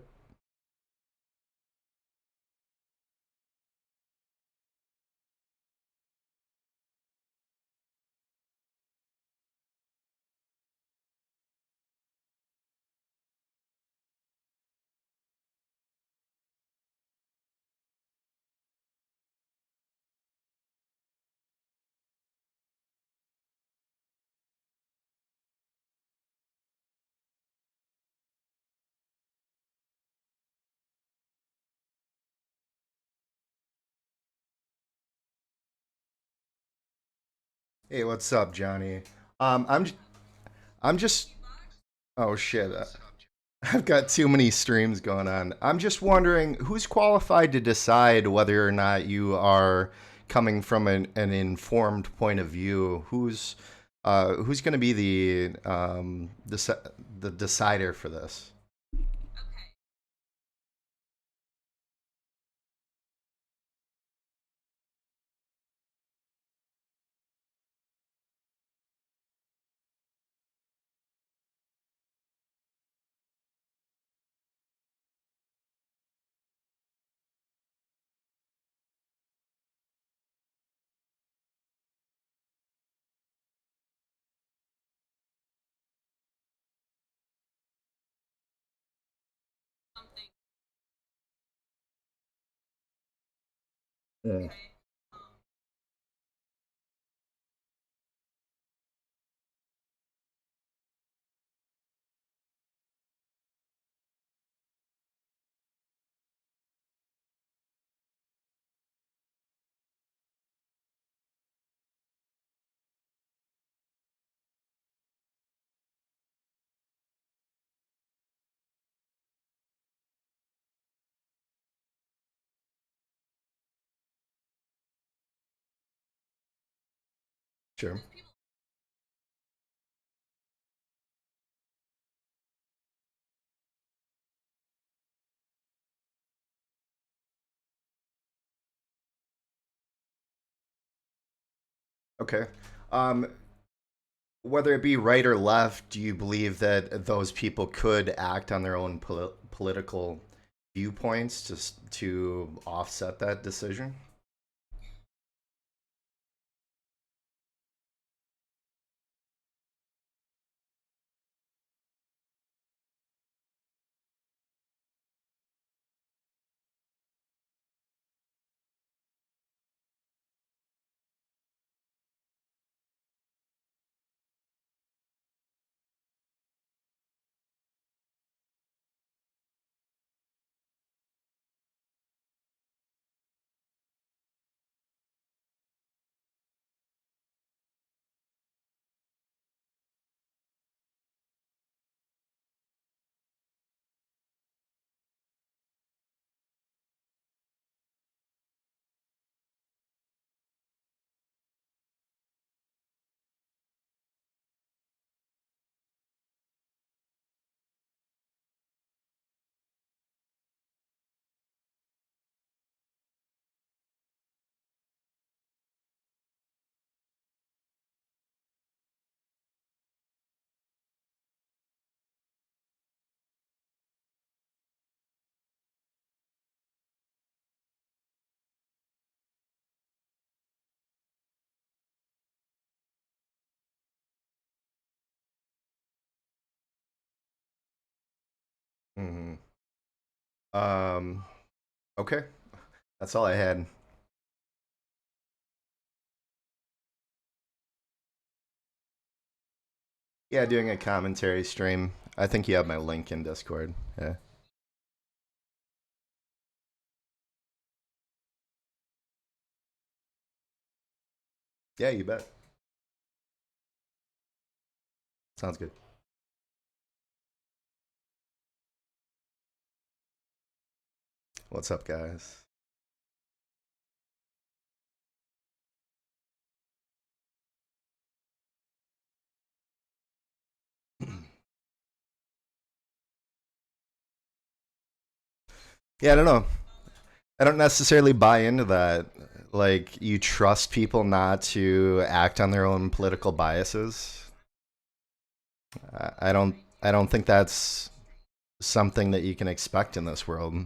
Hey, what's up, Johnny? Um, I'm j- I'm just oh shit. I've got too many streams going on. I'm just wondering who's qualified to decide whether or not you are coming from an informed point of view. Who's going to be the decider for this? Mm. Sure. Okay. Um, whether it be right or left, do you believe that those people could act on their own political viewpoints to offset that decision? Hmm. Okay. That's all I had. Yeah, doing a commentary stream. I think you have my link in Discord. Yeah. Yeah, you bet. Sounds good. What's up, guys? Yeah, I don't know. I don't necessarily buy into that. Like, you trust people not to act on their own political biases. I don't. I don't think that's something that you can expect in this world.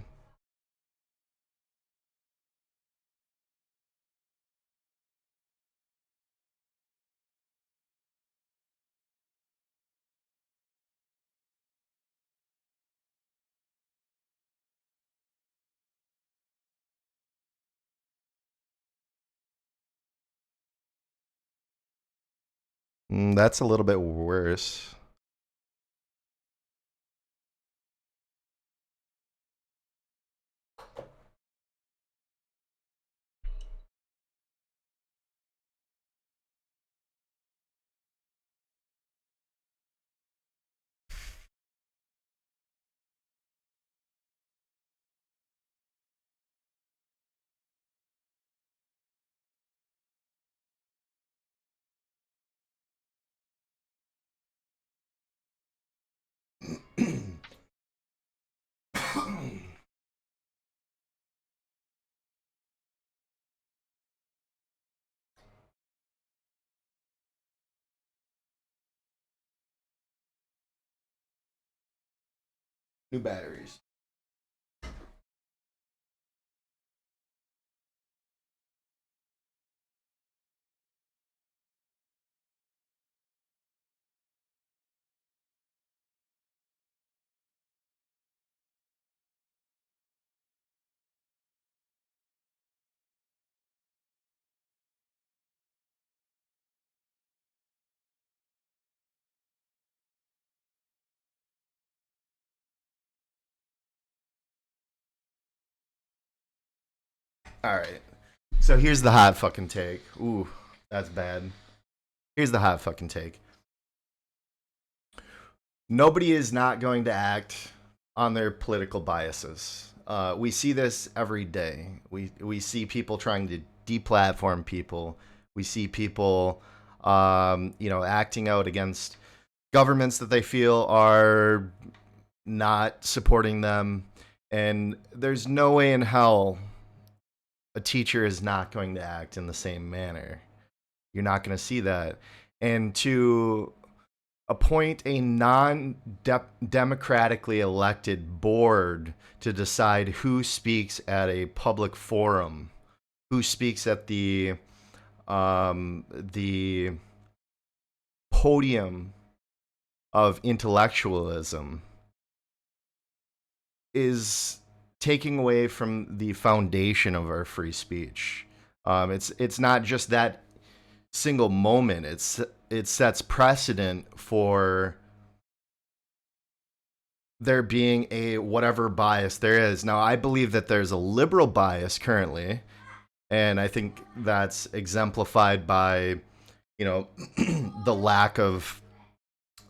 That's a little bit worse. New batteries. All right. So here's the hot fucking take. Ooh, that's bad. Here's the hot fucking take. Nobody is not going to act on their political biases. We see this every day. We see people trying to deplatform people. We see people, acting out against governments that they feel are not supporting them. And there's no way in hell a teacher is not going to act in the same manner. You're not going to see that. And to appoint a non-democratically elected board to decide who speaks at a public forum, who speaks at the podium of intellectualism, is taking away from the foundation of our free speech. It's not just that single moment. It sets precedent for there being a whatever bias there is. Now, I believe that there's a liberal bias currently, and I think that's exemplified by, the lack of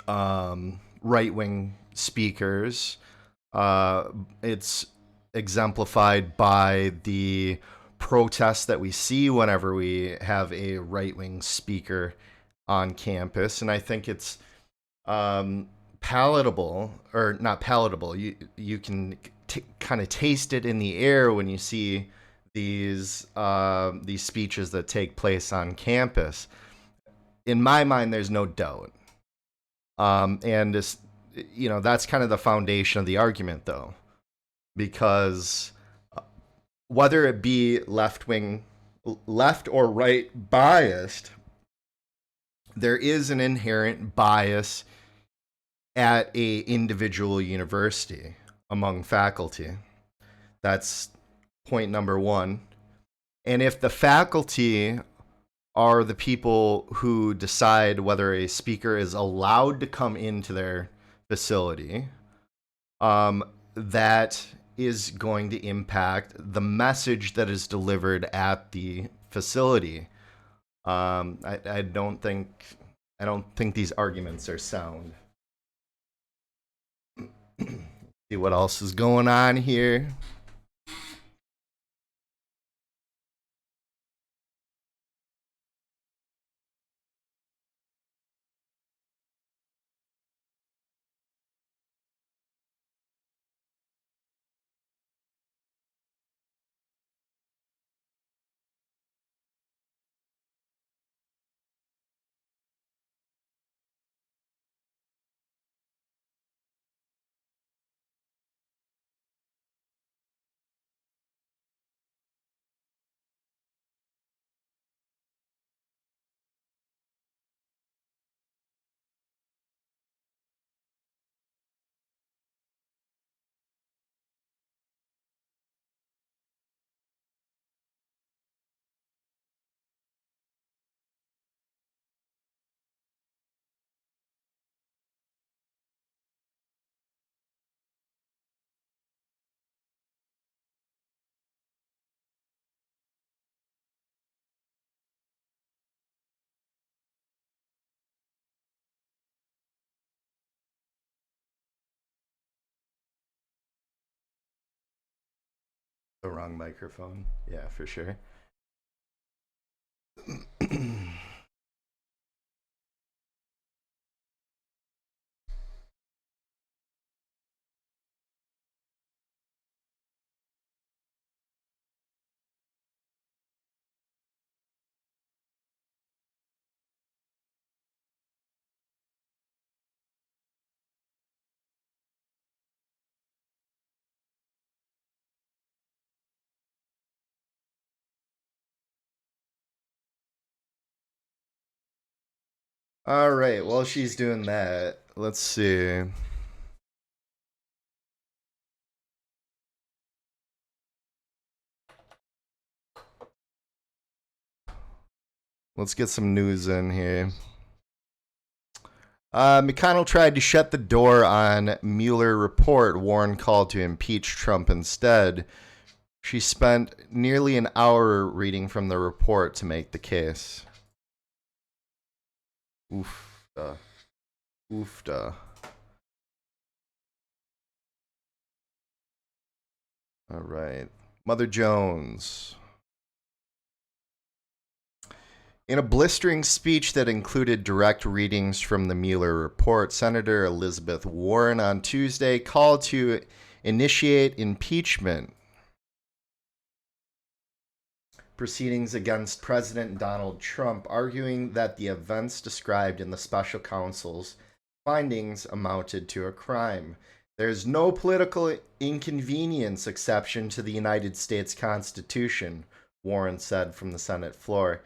right-wing speakers. It's exemplified by the protests that we see whenever we have a right-wing speaker on campus, and I think it's palatable, or not palatable. You can kind of taste it in the air when you see these speeches that take place on campus. In my mind, there's no doubt, and this, that's kind of the foundation of the argument, though, because whether it be left or right biased, there is an inherent bias at a individual university. among faculty. That's point number one. And if the faculty are the people who decide whether a speaker is allowed to come into their facility, that is going to impact the message that is delivered at the facility. I don't think these arguments are sound. See what else is going on here. The wrong microphone. Yeah, for sure. All right, while she's doing that, let's see. Let's get some news in here. McConnell tried to shut the door on Mueller report. Warren called to impeach Trump instead. She spent nearly an hour reading from the report to make the case. Oofda. Oofda. All right. Mother Jones. In a blistering speech that included direct readings from the Mueller report, Senator Elizabeth Warren on Tuesday called to initiate impeachment proceedings against President Donald Trump, arguing that the events described in the special counsel's findings amounted to a crime. There is no political inconvenience exception to the United States Constitution, Warren said from the Senate floor.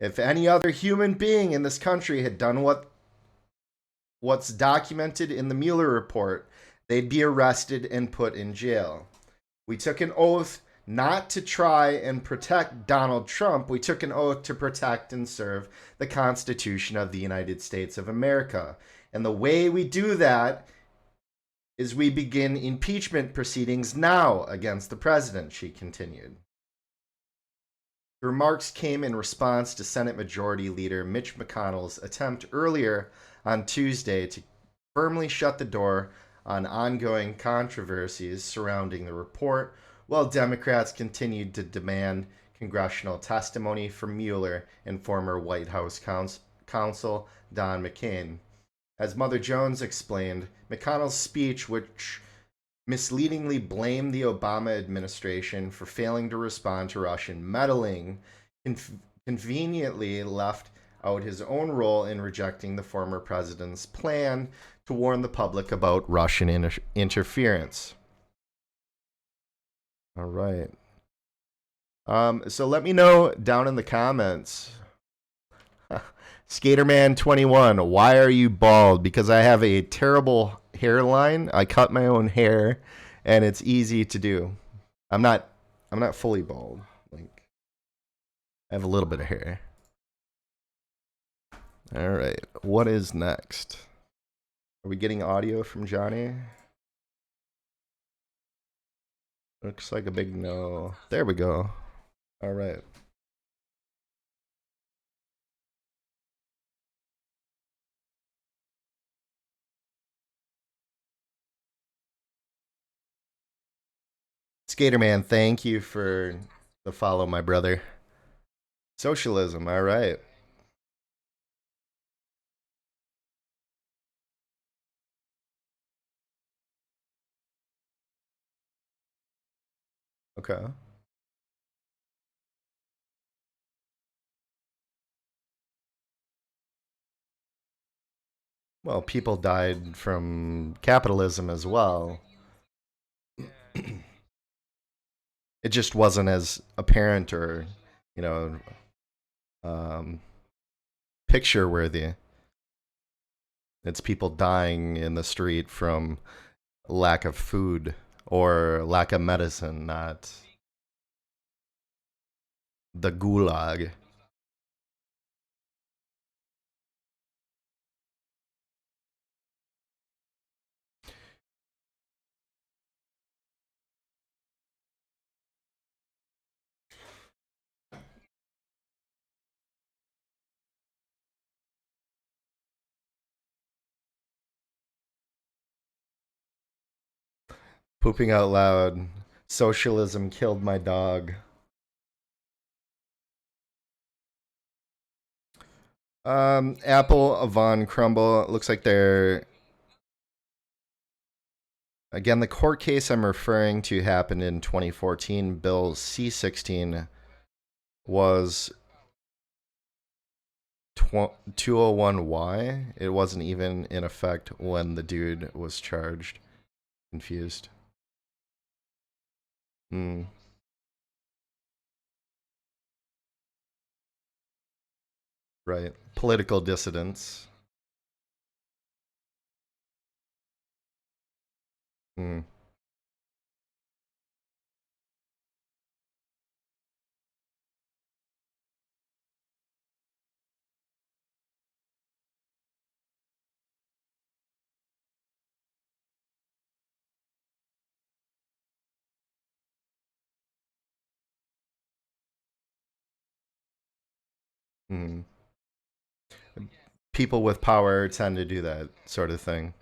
If any other human being in this country had done what's documented in the Mueller report, they'd be arrested and put in jail. We took an oath not to try and protect Donald Trump. We took an oath to protect and serve the Constitution of the United States of America. And the way we do that is we begin impeachment proceedings now against the president, she continued. The remarks came in response to Senate Majority Leader Mitch McConnell's attempt earlier on Tuesday to firmly shut the door on ongoing controversies surrounding the report, while Democrats continued to demand congressional testimony from Mueller and former White House counsel Don McCain. As Mother Jones explained, McConnell's speech, which misleadingly blamed the Obama administration for failing to respond to Russian meddling, conveniently left out his own role in rejecting the former president's plan to warn the public about Russian interference. All right. So let me know down in the comments. Skaterman21, why are you bald? Because I have a terrible hairline. I cut my own hair, and it's easy to do. I'm not fully bald. Like, I have a little bit of hair. All right, what is next? Are we getting audio from Johnny? Looks like a big no. There we go. All right. Skaterman, thank you for the follow, my brother. Socialism, all right. Okay. Well, people died from capitalism as well. It just wasn't as apparent or, you know, picture worthy. It's people dying in the street from lack of food or lack of medicine, not the gulag. Pooping out loud. Socialism killed my dog. Apple, Avon, Crumble. It looks like they're... Again, the court case I'm referring to happened in 2014. Bill C-16 was 201Y. It wasn't even in effect when the dude was charged. Confused. Right. Political dissidents. People with power tend to do that sort of thing.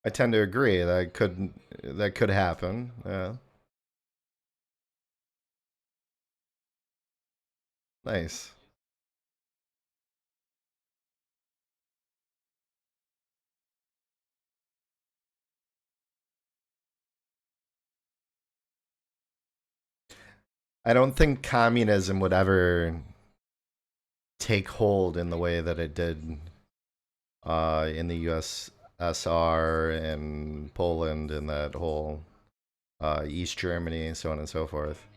I tend to agree that could happen. Yeah. Nice. I don't think communism would ever take hold in the way that it did in the USSR and Poland and that whole East Germany, so on and so forth.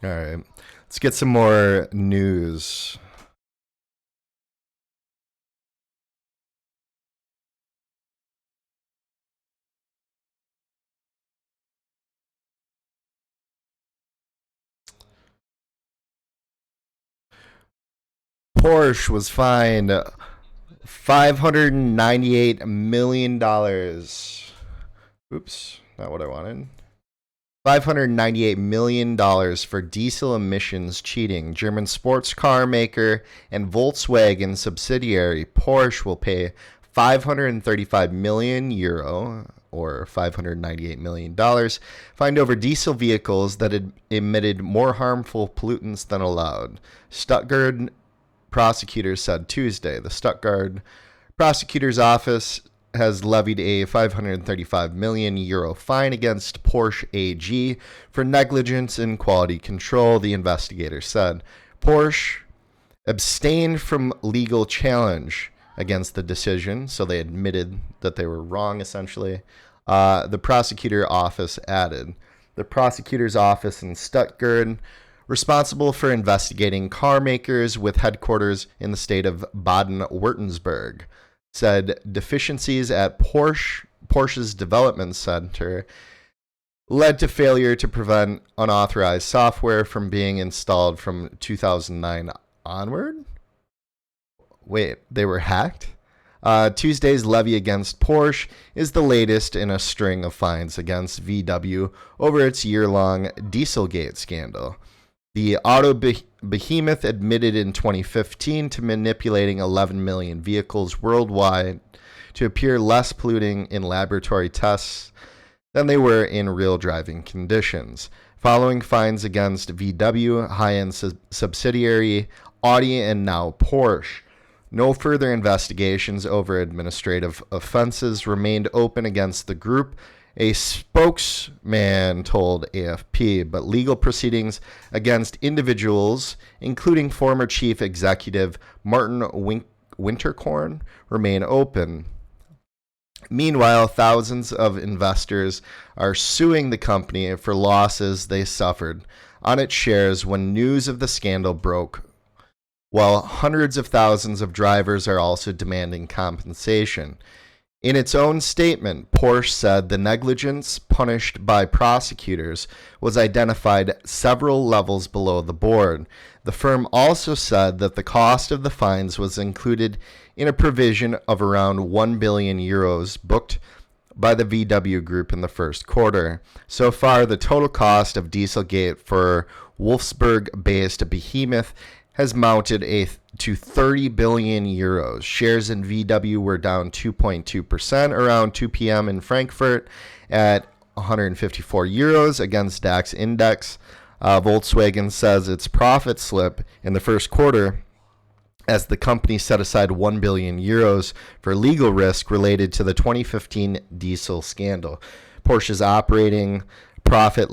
All right, let's get some more news. Porsche was fined $598 million Oops, not what I wanted. $598 million for diesel emissions cheating. German sports car maker and Volkswagen subsidiary Porsche will pay 535 million euro or $598 million fine over diesel vehicles that had emitted more harmful pollutants than allowed. Stuttgart prosecutors said Tuesday. The Stuttgart prosecutor's office has levied a 535 million euro fine against Porsche AG for negligence in quality control, the investigator said. Porsche abstained from legal challenge against the decision, so they admitted that they were wrong, essentially. The prosecutor office added. The prosecutor's office in Stuttgart, responsible for investigating car makers with headquarters in the state of Baden-Württemberg, said deficiencies at Porsche's development center led to failure to prevent unauthorized software from being installed from 2009 onward. Wait, they were hacked? Tuesday's levy against Porsche is the latest in a string of fines against VW over its year-long Dieselgate scandal. The auto behemoth admitted in 2015 to manipulating 11 million vehicles worldwide to appear less polluting in laboratory tests than they were in real driving conditions. Following fines against VW, high-end subsidiary Audi, and now Porsche, no further investigations over administrative offenses remained open against the group, a spokesman told AFP, but legal proceedings against individuals, including former chief executive Martin Winterkorn, remain open. Meanwhile, thousands of investors are suing the company for losses they suffered on its shares when news of the scandal broke, while hundreds of thousands of drivers are also demanding compensation. In its own statement, Porsche said the negligence punished by prosecutors was identified several levels below the board. The firm also said that the cost of the fines was included in a provision of around 1 billion euros booked by the VW Group in the first quarter. So far, the total cost of Dieselgate for Wolfsburg-based Behemoth has mounted to 30 billion euros. Shares in VW were down 2.2% around 2 p.m. in Frankfurt at 154 euros against DAX index. Volkswagen says its profit slip in the first quarter as the company set aside 1 billion euros for legal risk related to the 2015 diesel scandal. Porsche's operating profit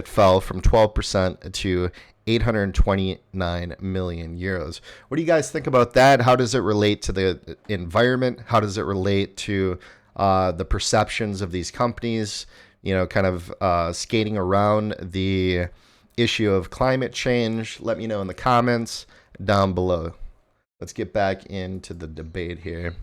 fell from 12% to 829 million euros. What do you guys think about that? How does it relate to the environment? How does it relate to the perceptions of these companies, kind of skating around the issue of climate change? Let me know in the comments down below. Let's get back into the debate here.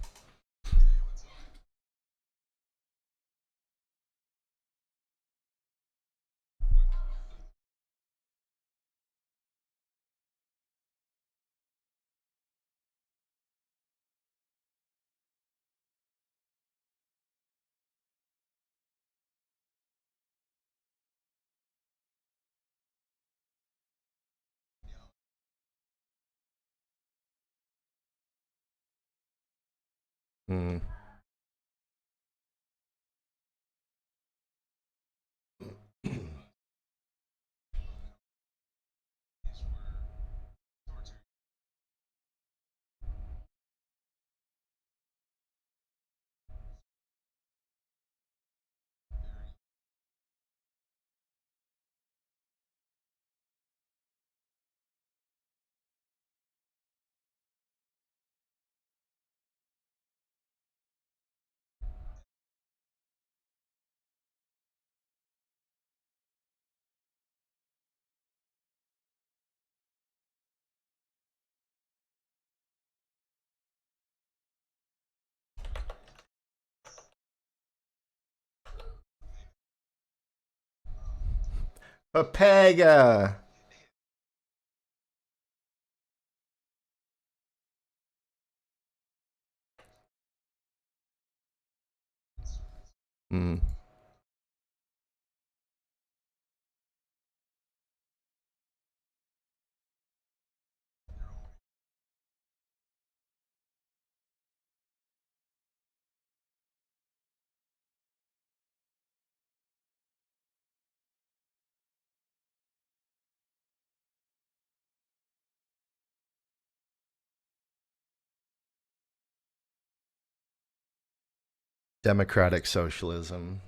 Hmm. Papega. Mm. Democratic socialism.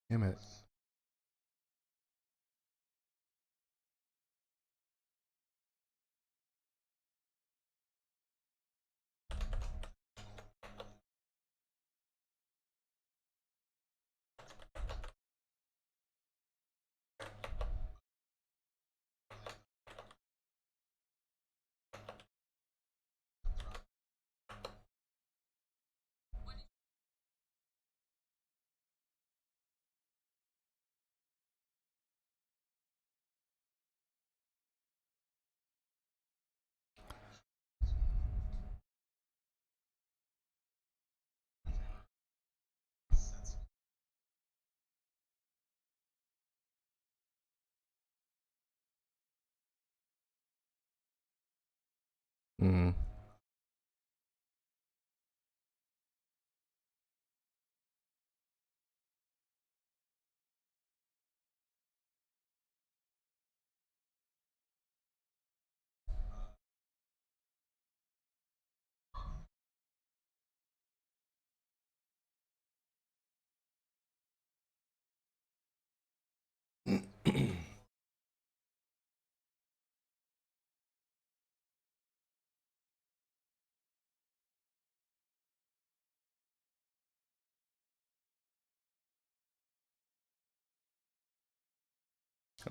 Damn it. Mm.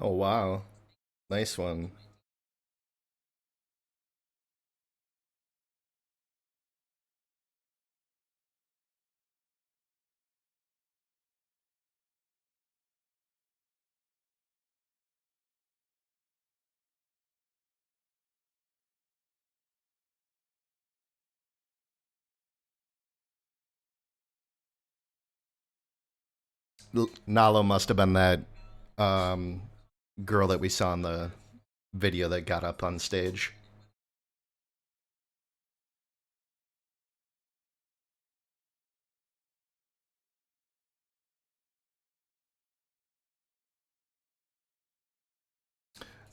Oh, wow. Nice one. Nalo must have been that um, girl that we saw in the video that got up on stage.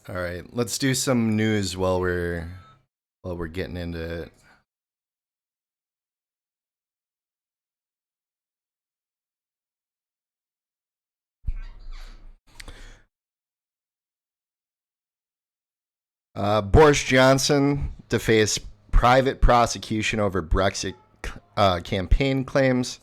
All right, let's do some news while we're getting into it. Boris Johnson to face private prosecution over Brexit campaign claims.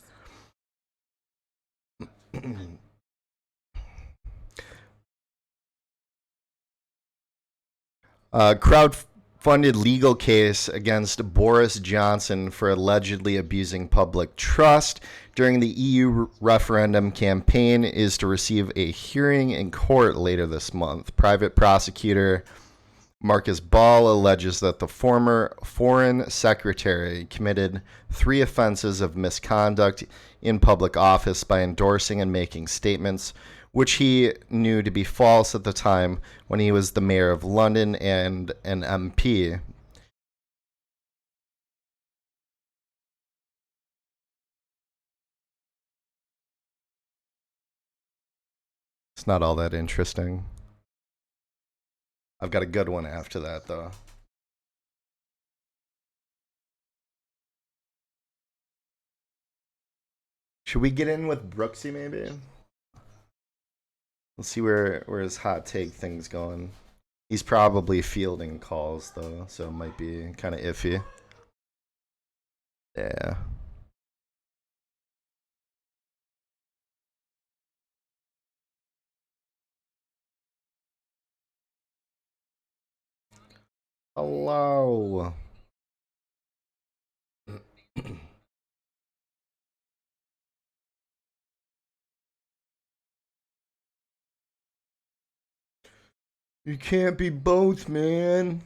Crowd-funded legal case against Boris Johnson for allegedly abusing public trust during the EU referendum campaign is to receive a hearing in court later this month. Private prosecutor Marcus Ball alleges that the former foreign secretary committed 3 offenses of misconduct in public office by endorsing and making statements which he knew to be false at the time when he was the mayor of London and an MP. It's not all that interesting. I've got a good one after that, though. Should we get in with Brooksy, maybe? Let's see where his hot take thing's going. He's probably fielding calls, though, so it might be kind of iffy. Yeah. Hello. You can't be both, man.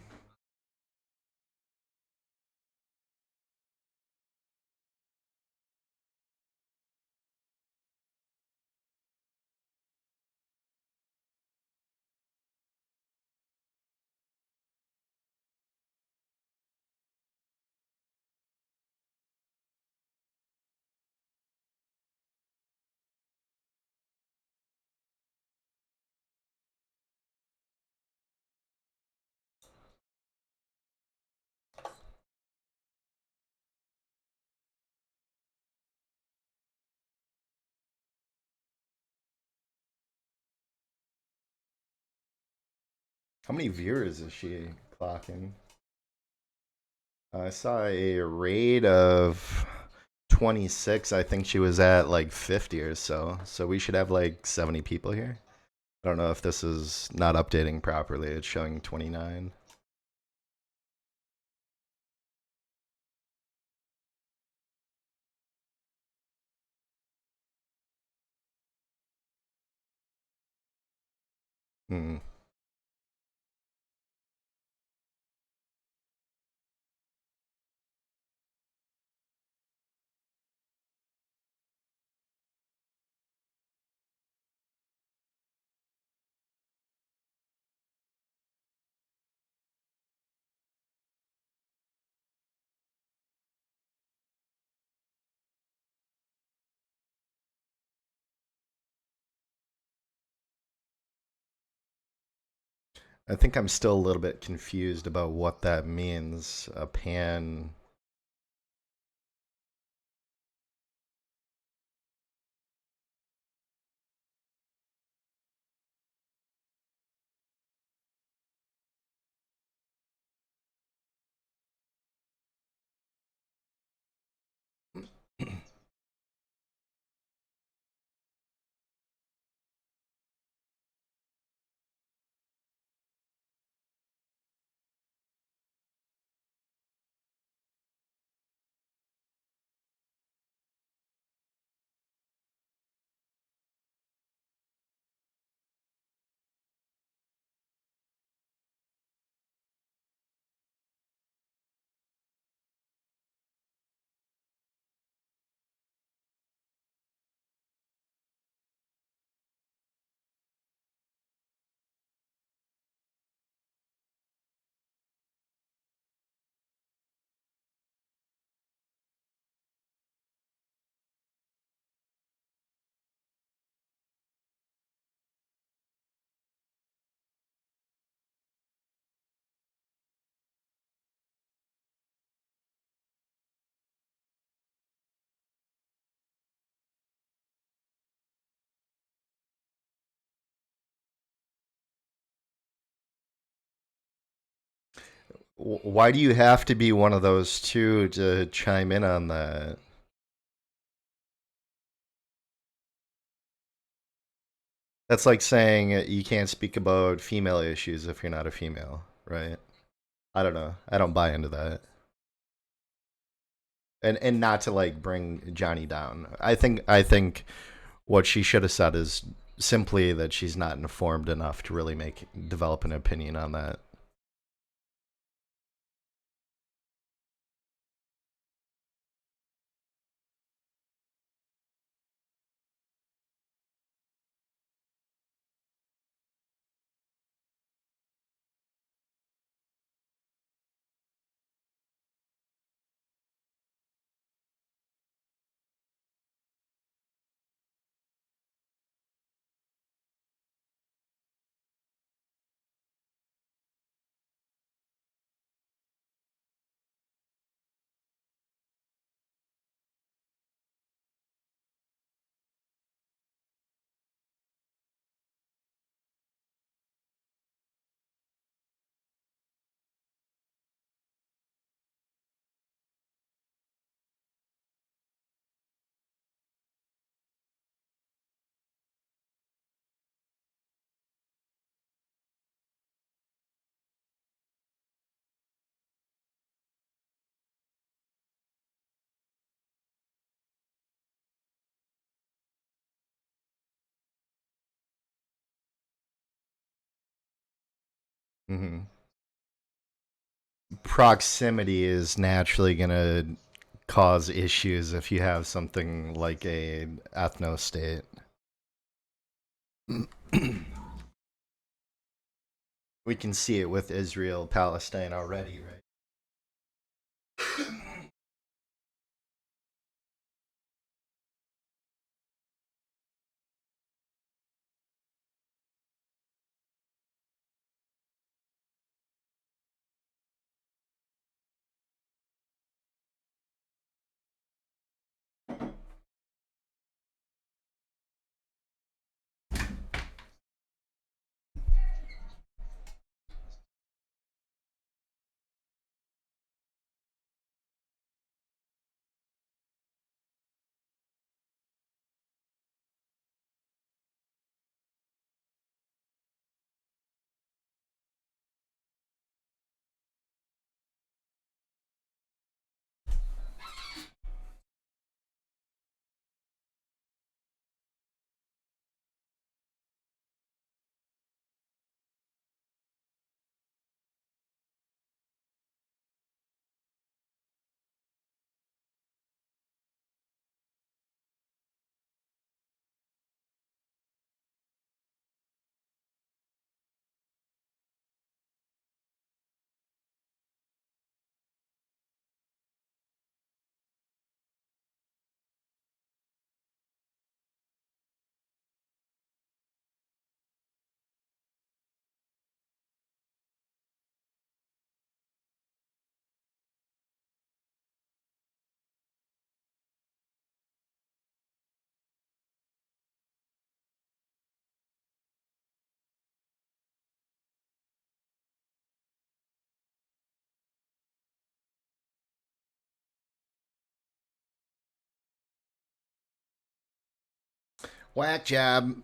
How many viewers is she clocking? I saw a rate of 26. I think she was at like 50 or so. So we should have like 70 people here. I don't know if this is not updating properly. It's showing 29. Hmm. I think I'm still a little bit confused about what that means. A pan. Why do you have to be one of those two to chime in on that? That's like saying you can't speak about female issues if you're not a female, right? I don't know. I don't buy into that. And not to like bring Johnny down. I think what she should have said is simply that she's not informed enough to really develop an opinion on that. Hmm. Proximity is naturally going to cause issues if you have something like a ethno state. We can see it with Israel, Palestine already, right? Whack job.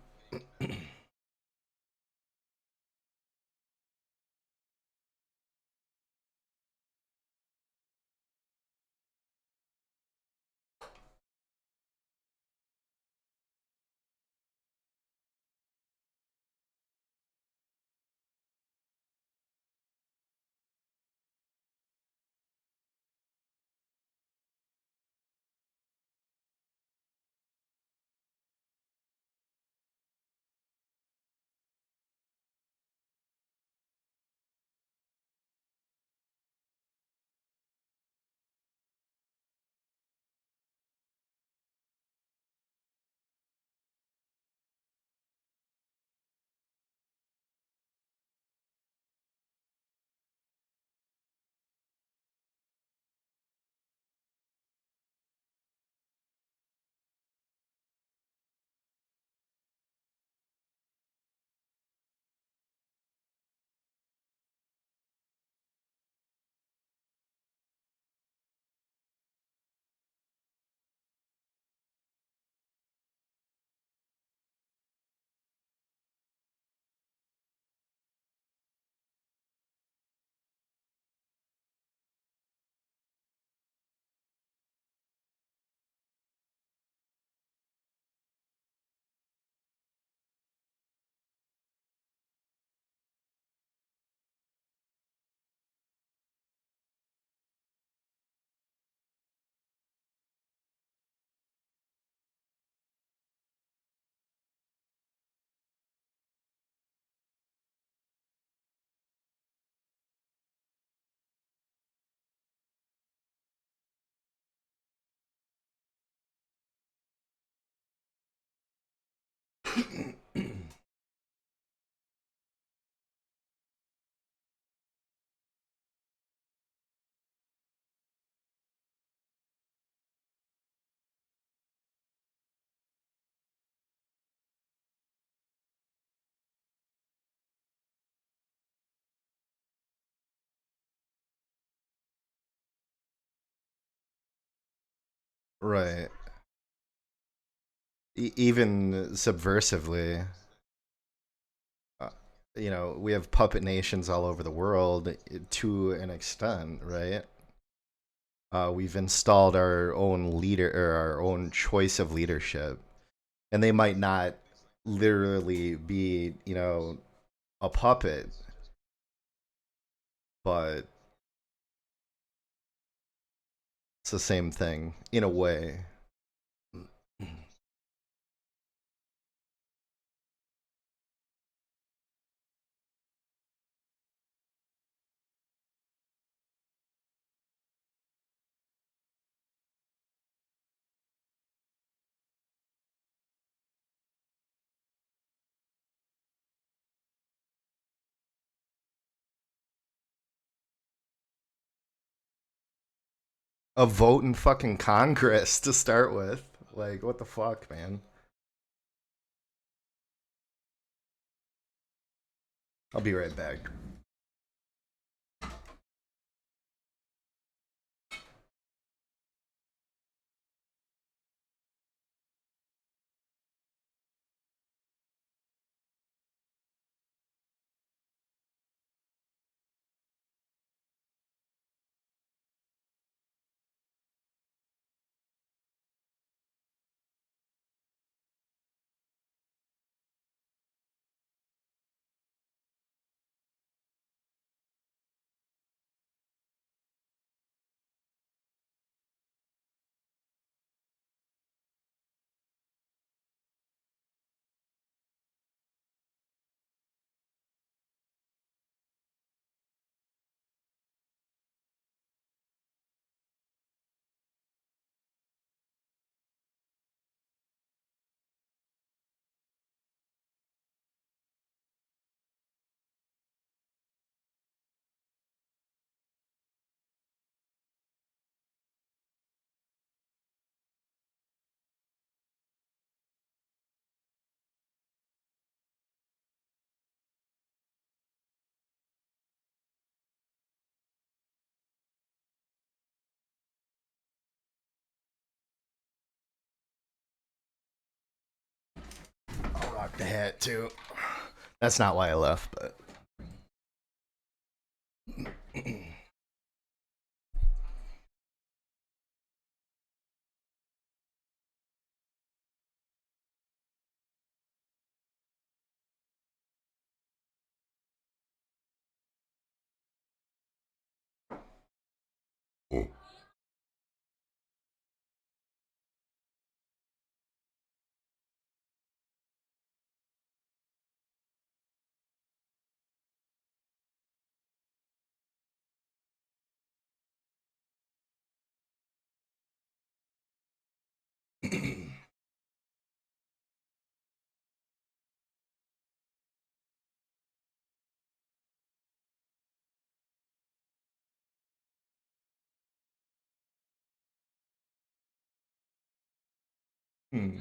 Right. Even subversively, uh, we have puppet nations all over the world to an extent, right? We've installed our own leader or our own choice of leadership, and they might not literally be, a puppet, but it's the same thing in a way. A vote in fucking Congress to start with. Like, what the fuck, man? I'll be right back. I'll rock the hat too. That's not why I left, but. Hmm.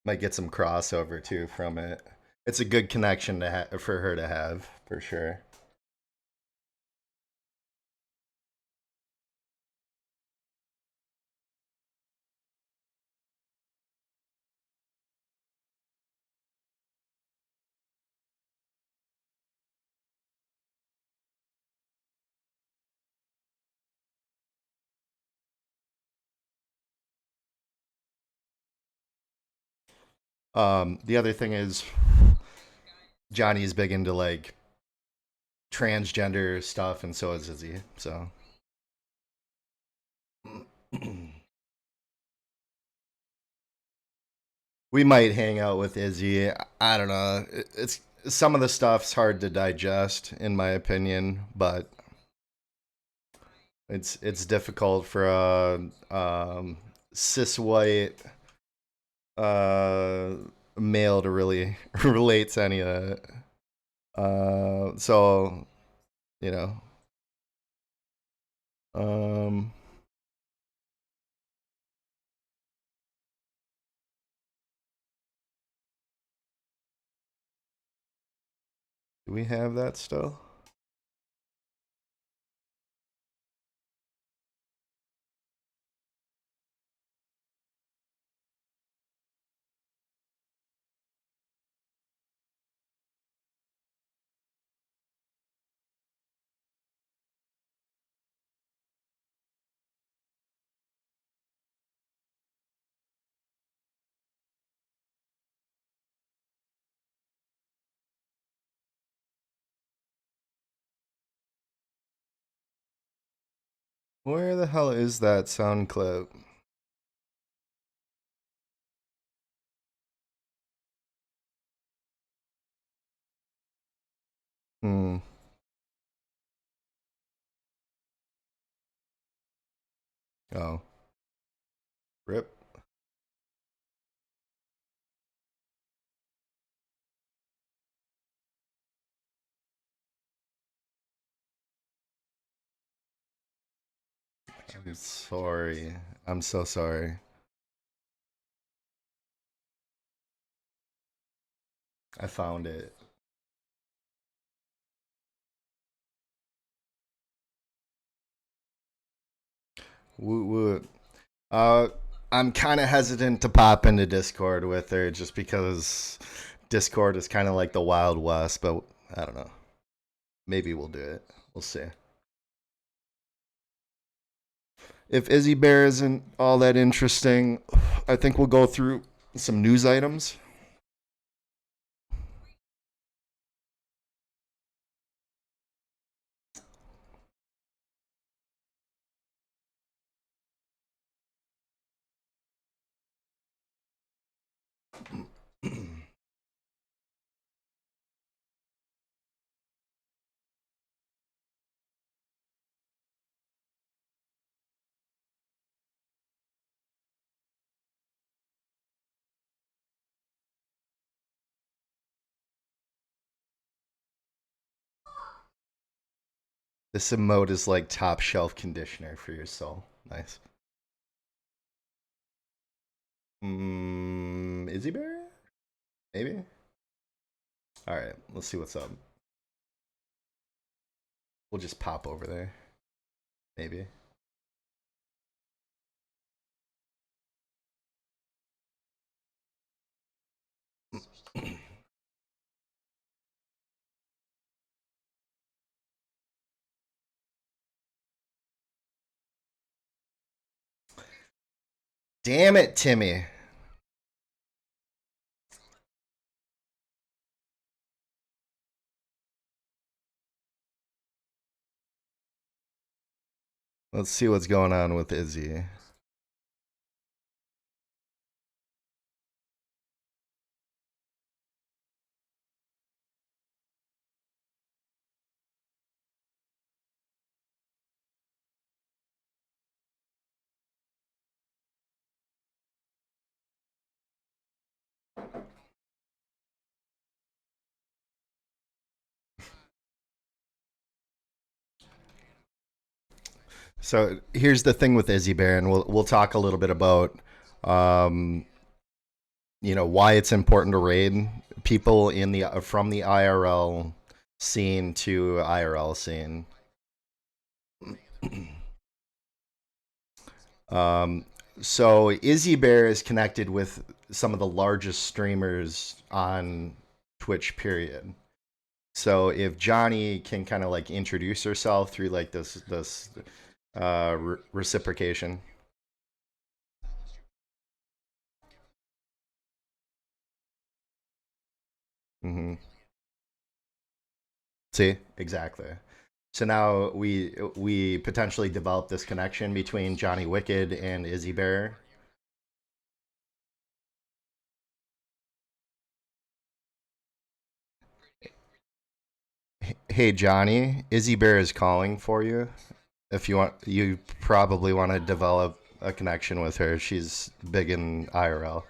Might get some crossover too from it. It's a good connection to for her to have, for sure. The other thing is Johnny is big into like transgender stuff, and so is Izzy. So we might hang out with Izzy. I don't know. It's some of the stuff's hard to digest, in my opinion, but it's difficult for a cis white uh, male to really relate to any of that. So you know, um, do we have that still? Where the hell is that sound clip? Hmm. Oh. Rip. I'm sorry. I'm so sorry. I found it. Woot woot. Uh, I'm kind of hesitant to pop into Discord with her just because Discord is kind of like the Wild West, but I don't know. Maybe we'll do it. We'll see. If Izzy Bear isn't all that interesting, I think we'll go through some news items. This emote is like top shelf conditioner for your soul. Nice. Izzy Bear? Maybe? Alright, let's see what's up. We'll just pop over there. Maybe. Damn it, Timmy. Let's see what's going on with Izzy. So here's the thing with Izzy Bear, and we'll talk a little bit about um, why it's important to raid people in the from the IRL scene to IRL scene. um, so Izzy Bear is connected with some of the largest streamers on Twitch. Period. So if Johnny can kind of like introduce herself through like this reciprocation. Mm-hmm. See, exactly. So now we potentially develop this connection between Johnnywicked and Izzy Bear. Hey Johnny, Izzy Bear is calling for you. If you want, you probably want to develop a connection with her. She's big in IRL.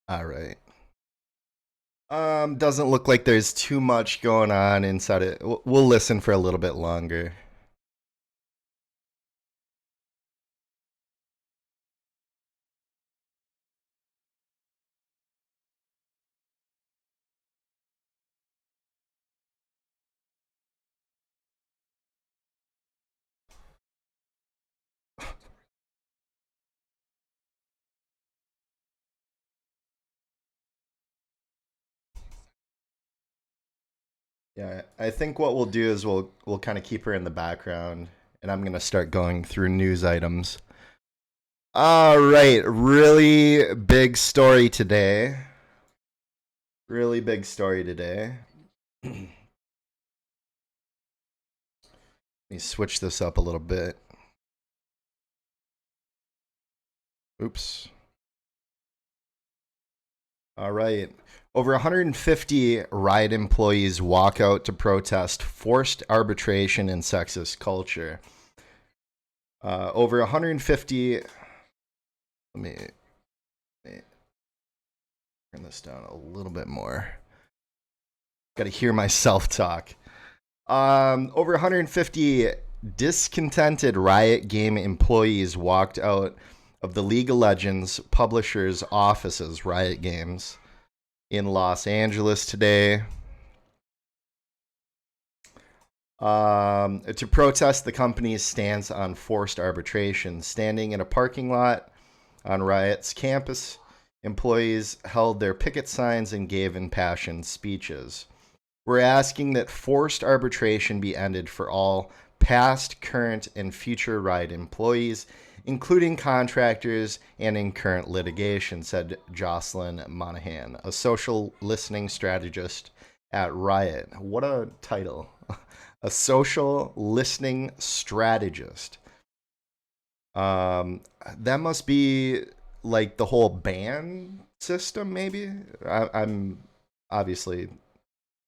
All right. Doesn't look like there's too much going on inside it. We'll listen for a little bit longer. Yeah, I think what we'll do is we'll kind of keep her in the background, and I'm gonna start going through news items. All right, really big story today. Really big story today. Let me switch this up a little bit. Oops. All right. Over 150 Riot employees walk out to protest forced arbitration and sexist culture. Over 150. Let me turn this down a little bit more. Got to hear myself talk. Over 150 discontented Riot Game employees walked out of the League of Legends publishers' offices, Riot Games, in Los Angeles today, to protest the company's stance on forced arbitration. Standing in a parking lot on Riot's campus, employees held their picket signs and gave impassioned speeches. We're asking that forced arbitration be ended for all past, current, and future Riot employees, including contractors and in current litigation, said Jocelyn Monahan, a social listening strategist at Riot. What a title. A social listening strategist. That must be like the whole ban system, maybe? I'm obviously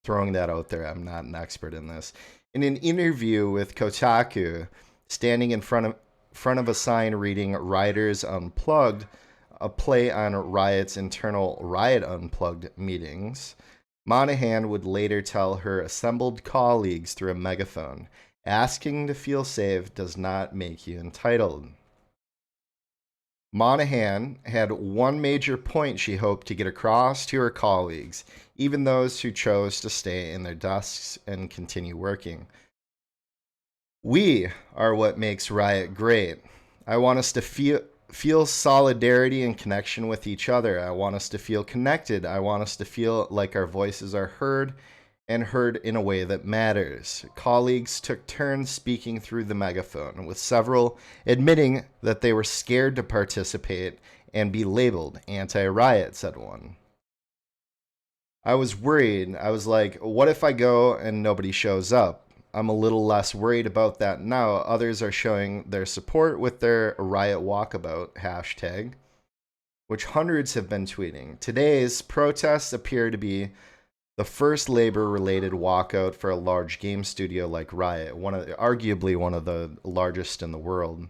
throwing that out there. I'm not an expert in this. In an interview with Kotaku, standing in front of a sign reading Rioters Unplugged, a play on Riot's internal Riot Unplugged meetings, Monahan would later tell her assembled colleagues through a megaphone, asking to feel safe does not make you entitled. Monahan had one major point she hoped to get across to her colleagues, even those who chose to stay in their desks and continue working. We are what makes Riot great. I want us to feel solidarity and connection with each other. I want us to feel connected. I want us to feel like our voices are heard and heard in a way that matters. Colleagues took turns speaking through the megaphone, with several admitting that they were scared to participate and be labeled anti-Riot, said one. I was worried. I was like, what if I go and nobody shows up? I'm a little less worried about that now. Others are showing their support with their Riot Walkabout hashtag, which hundreds have been tweeting. Today's protests appear to be the first labor-related walkout for a large game studio like Riot, arguably one of the largest in the world.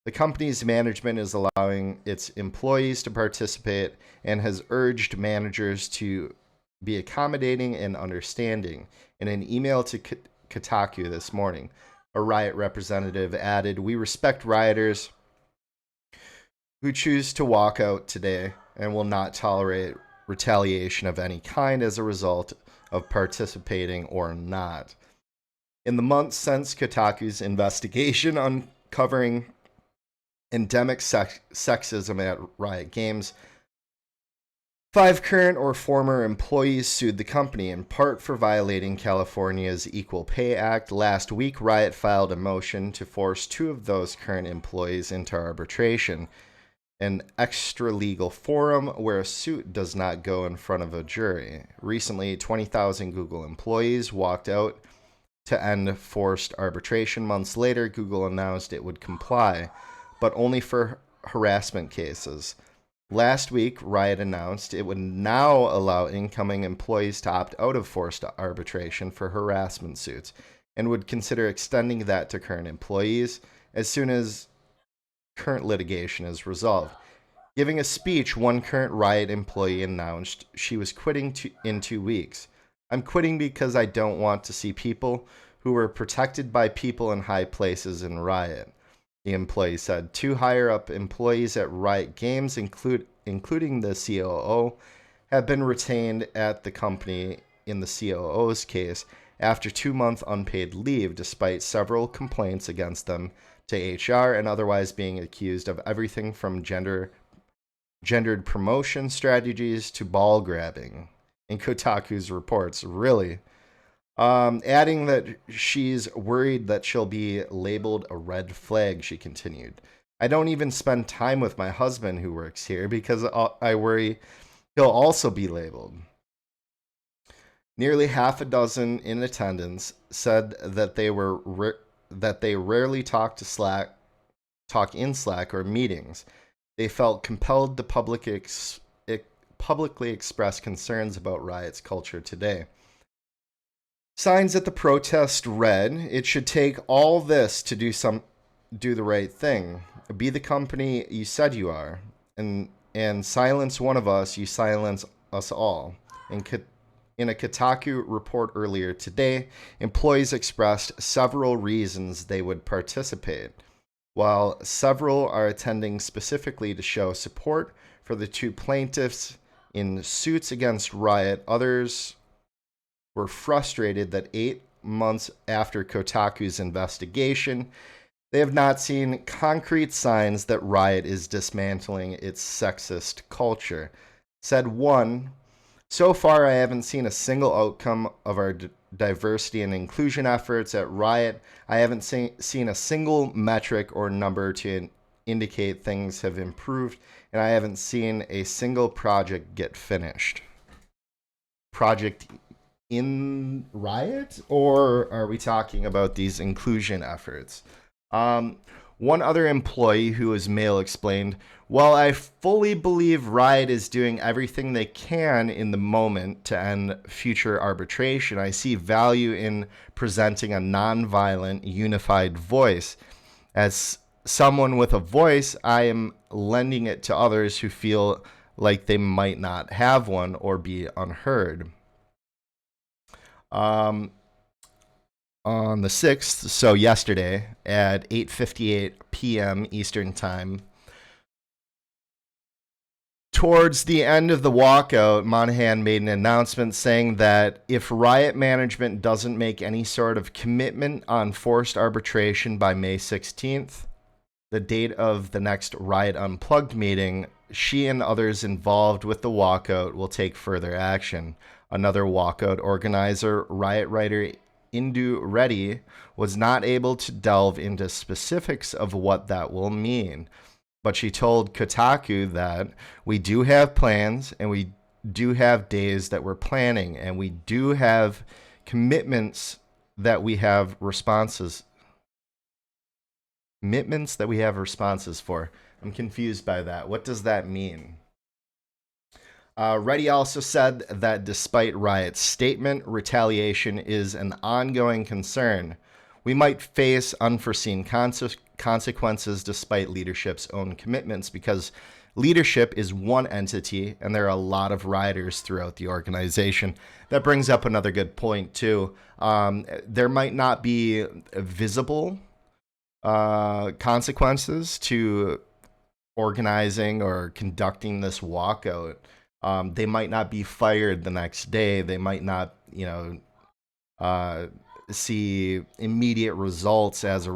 The company's management is allowing its employees to participate and has urged managers to be accommodating and understanding. In an email to Kotaku this morning, a Riot representative added, "We respect rioters who choose to walk out today and will not tolerate retaliation of any kind as a result of participating or not." In the months since Kotaku's investigation uncovering endemic sexism at Riot Games, 5 current or former employees sued the company in part for violating California's Equal Pay Act. Last week, Riot filed a motion to force 2 of those current employees into arbitration, an extra-legal forum where a suit does not go in front of a jury. Recently, 20,000 Google employees walked out to end forced arbitration. Months later, Google announced it would comply, but only for harassment cases. Last week, Riot announced it would now allow incoming employees to opt out of forced arbitration for harassment suits and would consider extending that to current employees as soon as current litigation is resolved. Giving a speech, one current Riot employee announced she was quitting in 2 weeks. "I'm quitting because I don't want to see people who were protected by people in high places in Riot," the employee said. 2 higher-up employees at Riot Games, including the COO, have been retained at the company in the COO's case after 2-month unpaid leave, despite several complaints against them to HR and otherwise being accused of everything from gendered promotion strategies to ball grabbing. In Kotaku's reports, really. Adding that she's worried that she'll be labeled a red flag, she continued. "I don't even spend time with my husband who works here because I worry he'll also be labeled." Nearly half a dozen in attendance said that they rarely talk in Slack or meetings. They felt compelled to publicly express concerns about Riot's culture today. Signs at the protest read, "It should take all this to do the right thing. Be the company you said you are, and silence one of us, you silence us all." In a Kotaku report earlier today, employees expressed several reasons they would participate. While several are attending specifically to show support for the 2 plaintiffs in suits against Riot, others were frustrated that 8 months after Kotaku's investigation, they have not seen concrete signs that Riot is dismantling its sexist culture. Said one, "So far, I haven't seen a single outcome of our diversity and inclusion efforts at Riot. I haven't seen a single metric or number to indicate things have improved, and I haven't seen a single project get finished." Project in Riot, or are we talking about these inclusion efforts? One other employee who was male explained, "While I fully believe Riot is doing everything they can in the moment to end future arbitration, I see value in presenting a nonviolent, unified voice. As someone with a voice, I am lending it to others who feel like they might not have one or be unheard." On the 6th, so yesterday, at 8:58 p.m. Eastern Time, towards the end of the walkout, Monahan made an announcement saying that if Riot management doesn't make any sort of commitment on forced arbitration by May 16th, the date of the next Riot Unplugged meeting, she and others involved with the walkout will take further action. Another walkout organizer, Riot writer Indu Reddy, was not able to delve into specifics of what that will mean, but she told Kotaku that "we do have plans and we do have days that we're planning and we do have commitments that we have responses for." I'm confused by that. What does that mean? Reddy also said that despite Riot's statement, retaliation is an ongoing concern. We might face unforeseen consequences despite leadership's own commitments, because leadership is one entity and there are a lot of riders throughout the organization. That brings up another good point too. There might not be visible consequences to organizing or conducting this walkout. They might not be fired the next day. They might not, see immediate results as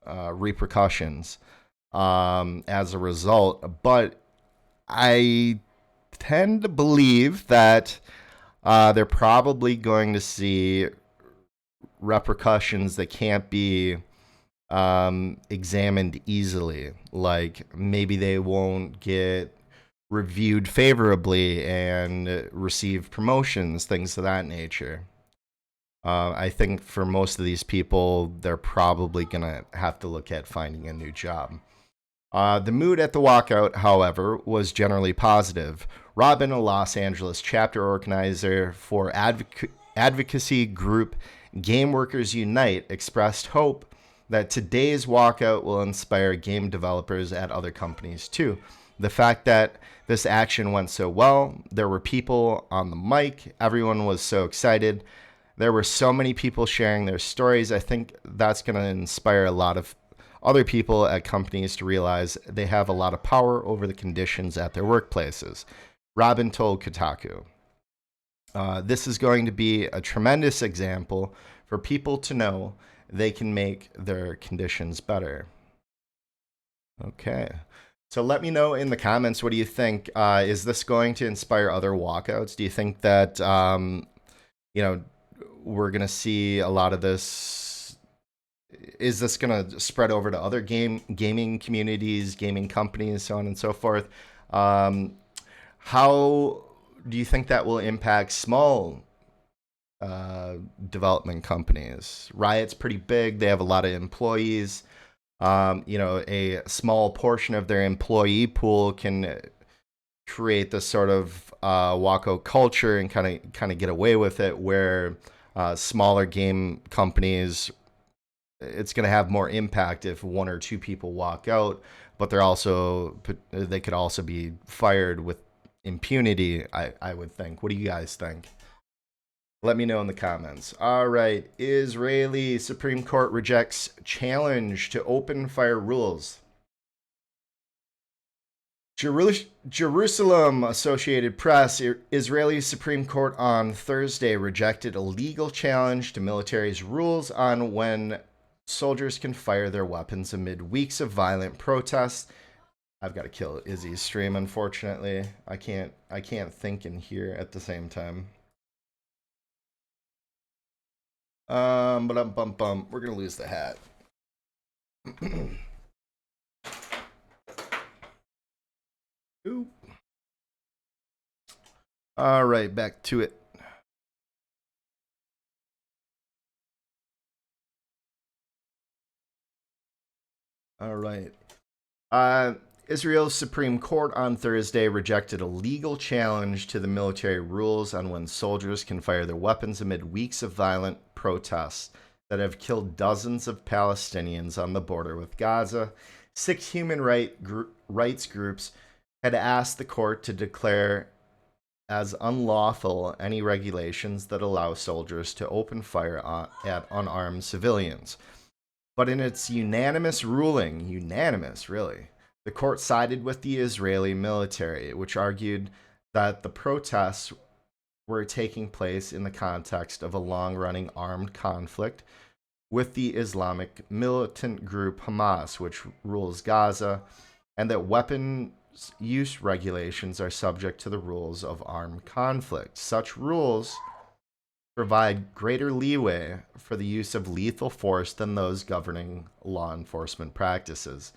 repercussions as a result. But I tend to believe that they're probably going to see repercussions that can't be examined easily. Like maybe they won't get reviewed favorably and receive promotions, things of that nature. I think for most of these people, they're probably going to have to look at finding a new job. The mood at the walkout, however, was generally positive. Robin, a Los Angeles chapter organizer for advocacy group Game Workers Unite, expressed hope that today's walkout will inspire game developers at other companies too. The fact that this action went so well, there were people on the mic, everyone was so excited, there were so many people sharing their stories. I think that's going to inspire a lot of other people at companies to realize they have a lot of power over the conditions at their workplaces. Robin told Kotaku, this is going to be a tremendous example for people to know they can make their conditions better. Okay. So let me know in the comments, what do you think? Is this going to inspire other walkouts? Do you think that, we're going to see a lot of this? Is this going to spread over to other gaming communities, gaming companies, so on and so forth? How do you think that will impact small development companies? Riot's pretty big. They have a lot of employees. A small portion of their employee pool can create this sort of walkout culture and kind of get away with it, where smaller game companies, it's going to have more impact if one or two people walk out, but they could also be fired with impunity, I would think. What do you guys think? Let me know in the comments. All right. Israeli Supreme Court rejects challenge to open fire rules. Jerusalem Associated Press, Israeli Supreme Court on Thursday rejected a legal challenge to military's rules on when soldiers can fire their weapons amid weeks of violent protests. I've got to kill Izzy's stream, unfortunately. I can't think and hear at the same time. We're gonna lose the hat. Oop. All right, back to it. All right. Israel's Supreme Court on Thursday rejected a legal challenge to the military rules on when soldiers can fire their weapons amid weeks of violent protests that have killed dozens of Palestinians on the border with Gaza. 6 human rights groups had asked the court to declare as unlawful any regulations that allow soldiers to open fire at unarmed civilians. But in its unanimous ruling, really, the court sided with the Israeli military, which argued that the protests were taking place in the context of a long-running armed conflict with the Islamic militant group Hamas, which rules Gaza, and that weapons use regulations are subject to the rules of armed conflict. Such rules provide greater leeway for the use of lethal force than those governing law enforcement practices.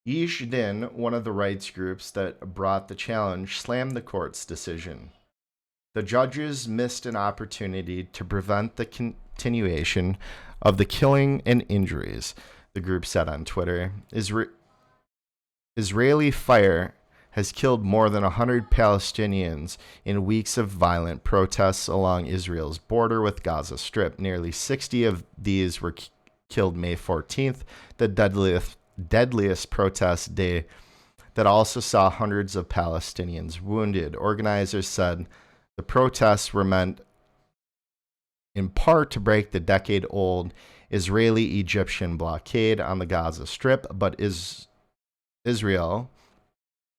Yesh Din, one of the rights groups that brought the challenge, slammed the court's decision. The judges missed an opportunity to prevent the continuation of the killing and injuries, the group said on Twitter. Israeli fire has killed more than 100 Palestinians in weeks of violent protests along Israel's border with Gaza Strip. Nearly 60 of these were killed May 14th, the deadliest protest day that also saw hundreds of Palestinians wounded. Organizers said the protests were meant in part to break the decade-old Israeli-Egyptian blockade on the Gaza Strip, but Israel,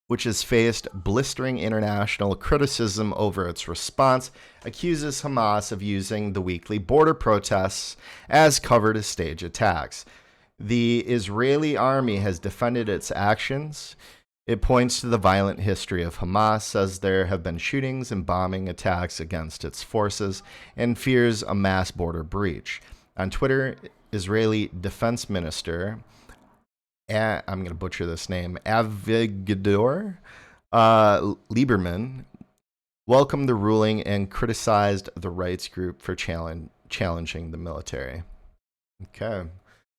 which has faced blistering international criticism over its response, accuses Hamas of using the weekly border protests as cover to stage attacks. The Israeli army has defended its actions. It points to the violent history of Hamas, says there have been shootings and bombing attacks against its forces, and fears a mass border breach. On Twitter, Israeli Defense Minister, I'm going to butcher this name, Avigdor Lieberman, welcomed the ruling and criticized the rights group for challenging the military. Okay.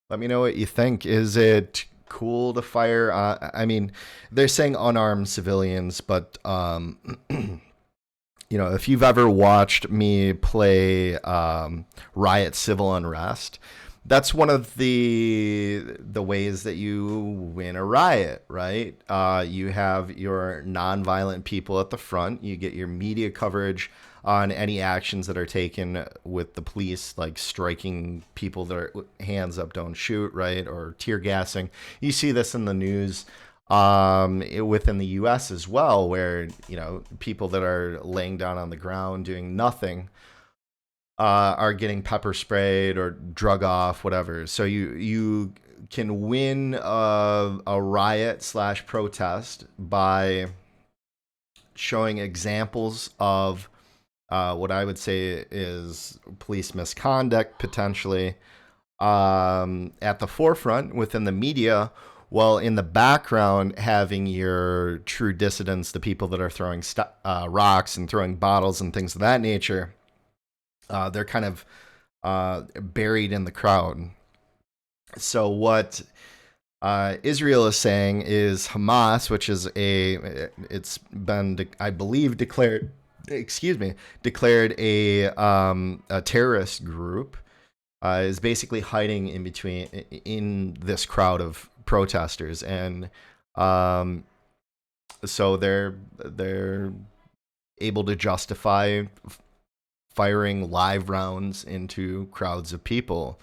Let me know what you think. Is it cool to fire? I mean, they're saying unarmed civilians, but you know, if you've ever watched me play Riot Civil Unrest, that's one of the ways that you win a riot, right? You have your nonviolent people at the front. You get your media coverage on any actions that are taken with the police, like striking people that are hands up, don't shoot, right? Or tear gassing. You see this in the news within the U.S. as well, where, you know, people that are laying down on the ground doing nothing are getting pepper sprayed or drug off, whatever. So you can win a riot / protest by showing examples of what I would say is police misconduct, potentially at the forefront within the media, while in the background having your true dissidents, the people that are throwing rocks and throwing bottles and things of that nature. They're kind of buried in the crowd. So what Israel is saying is Hamas, which is it's been, I believe, declared a terrorist group, is basically hiding in this crowd of protesters, and so they're able to justify firing live rounds into crowds of people.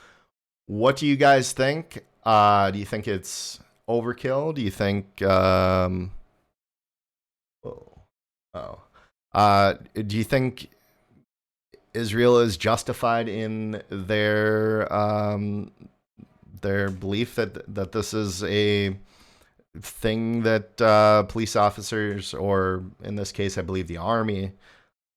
What do you guys think? Do you think it's overkill? Do you think do you think Israel is justified in their belief that this is a thing that police officers, or in this case, I believe the army,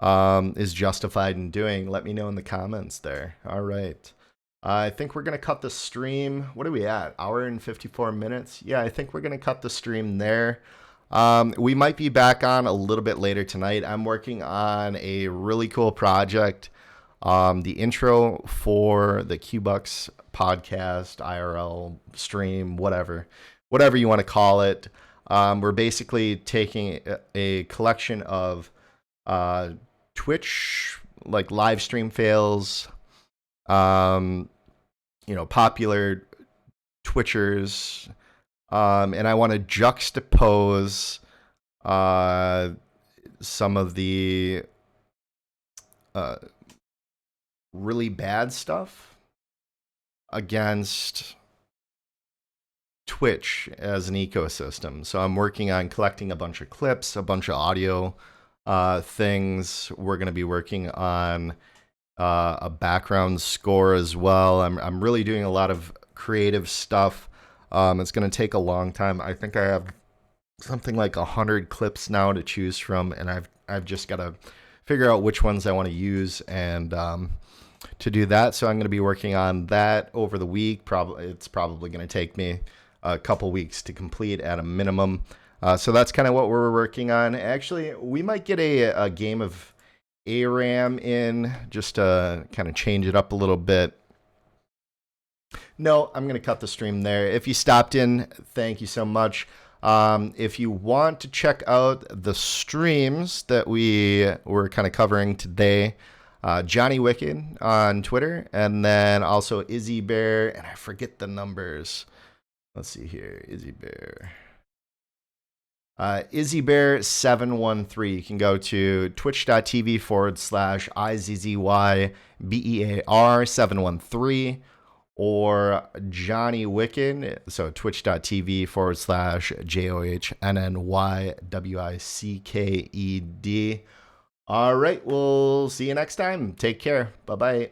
is justified in doing? Let me know in the comments there. All right. I think we're going to cut the stream. What are we at? Hour and 54 minutes? Yeah, I think we're going to cut the stream there. We might be back on a little bit later tonight. I'm working on a really cool project. The intro for the Q-Bucks podcast, IRL stream, whatever you want to call it. We're basically taking a collection of Twitch, like live stream fails, popular Twitchers, and I want to juxtapose some of the really bad stuff against Twitch as an ecosystem. So I'm working on collecting a bunch of clips, a bunch of audio things. We're going to be working on a background score as well. I'm really doing a lot of creative stuff. It's going to take a long time. I think I have something like 100 clips now to choose from, and I've just got to figure out which ones I want to use and to do that. So I'm going to be working on that over the week. It's probably going to take me a couple weeks to complete at a minimum. So that's kind of what we're working on. Actually, we might get a game of ARAM in just to kind of change it up a little bit. No, I'm going to cut the stream there. If you stopped in, thank you so much. If you want to check out the streams that we were kind of covering today, Johnnywicked on Twitter, and then also Izzy Bear, and I forget the numbers. Let's see here, Izzy Bear. Izzy Bear 713. You can go to twitch.tv/IZZYBEAR 713 or Johnnywicked. So twitch.tv/JOHNNYWICKED. All right, we'll see you next time. Take care. Bye bye.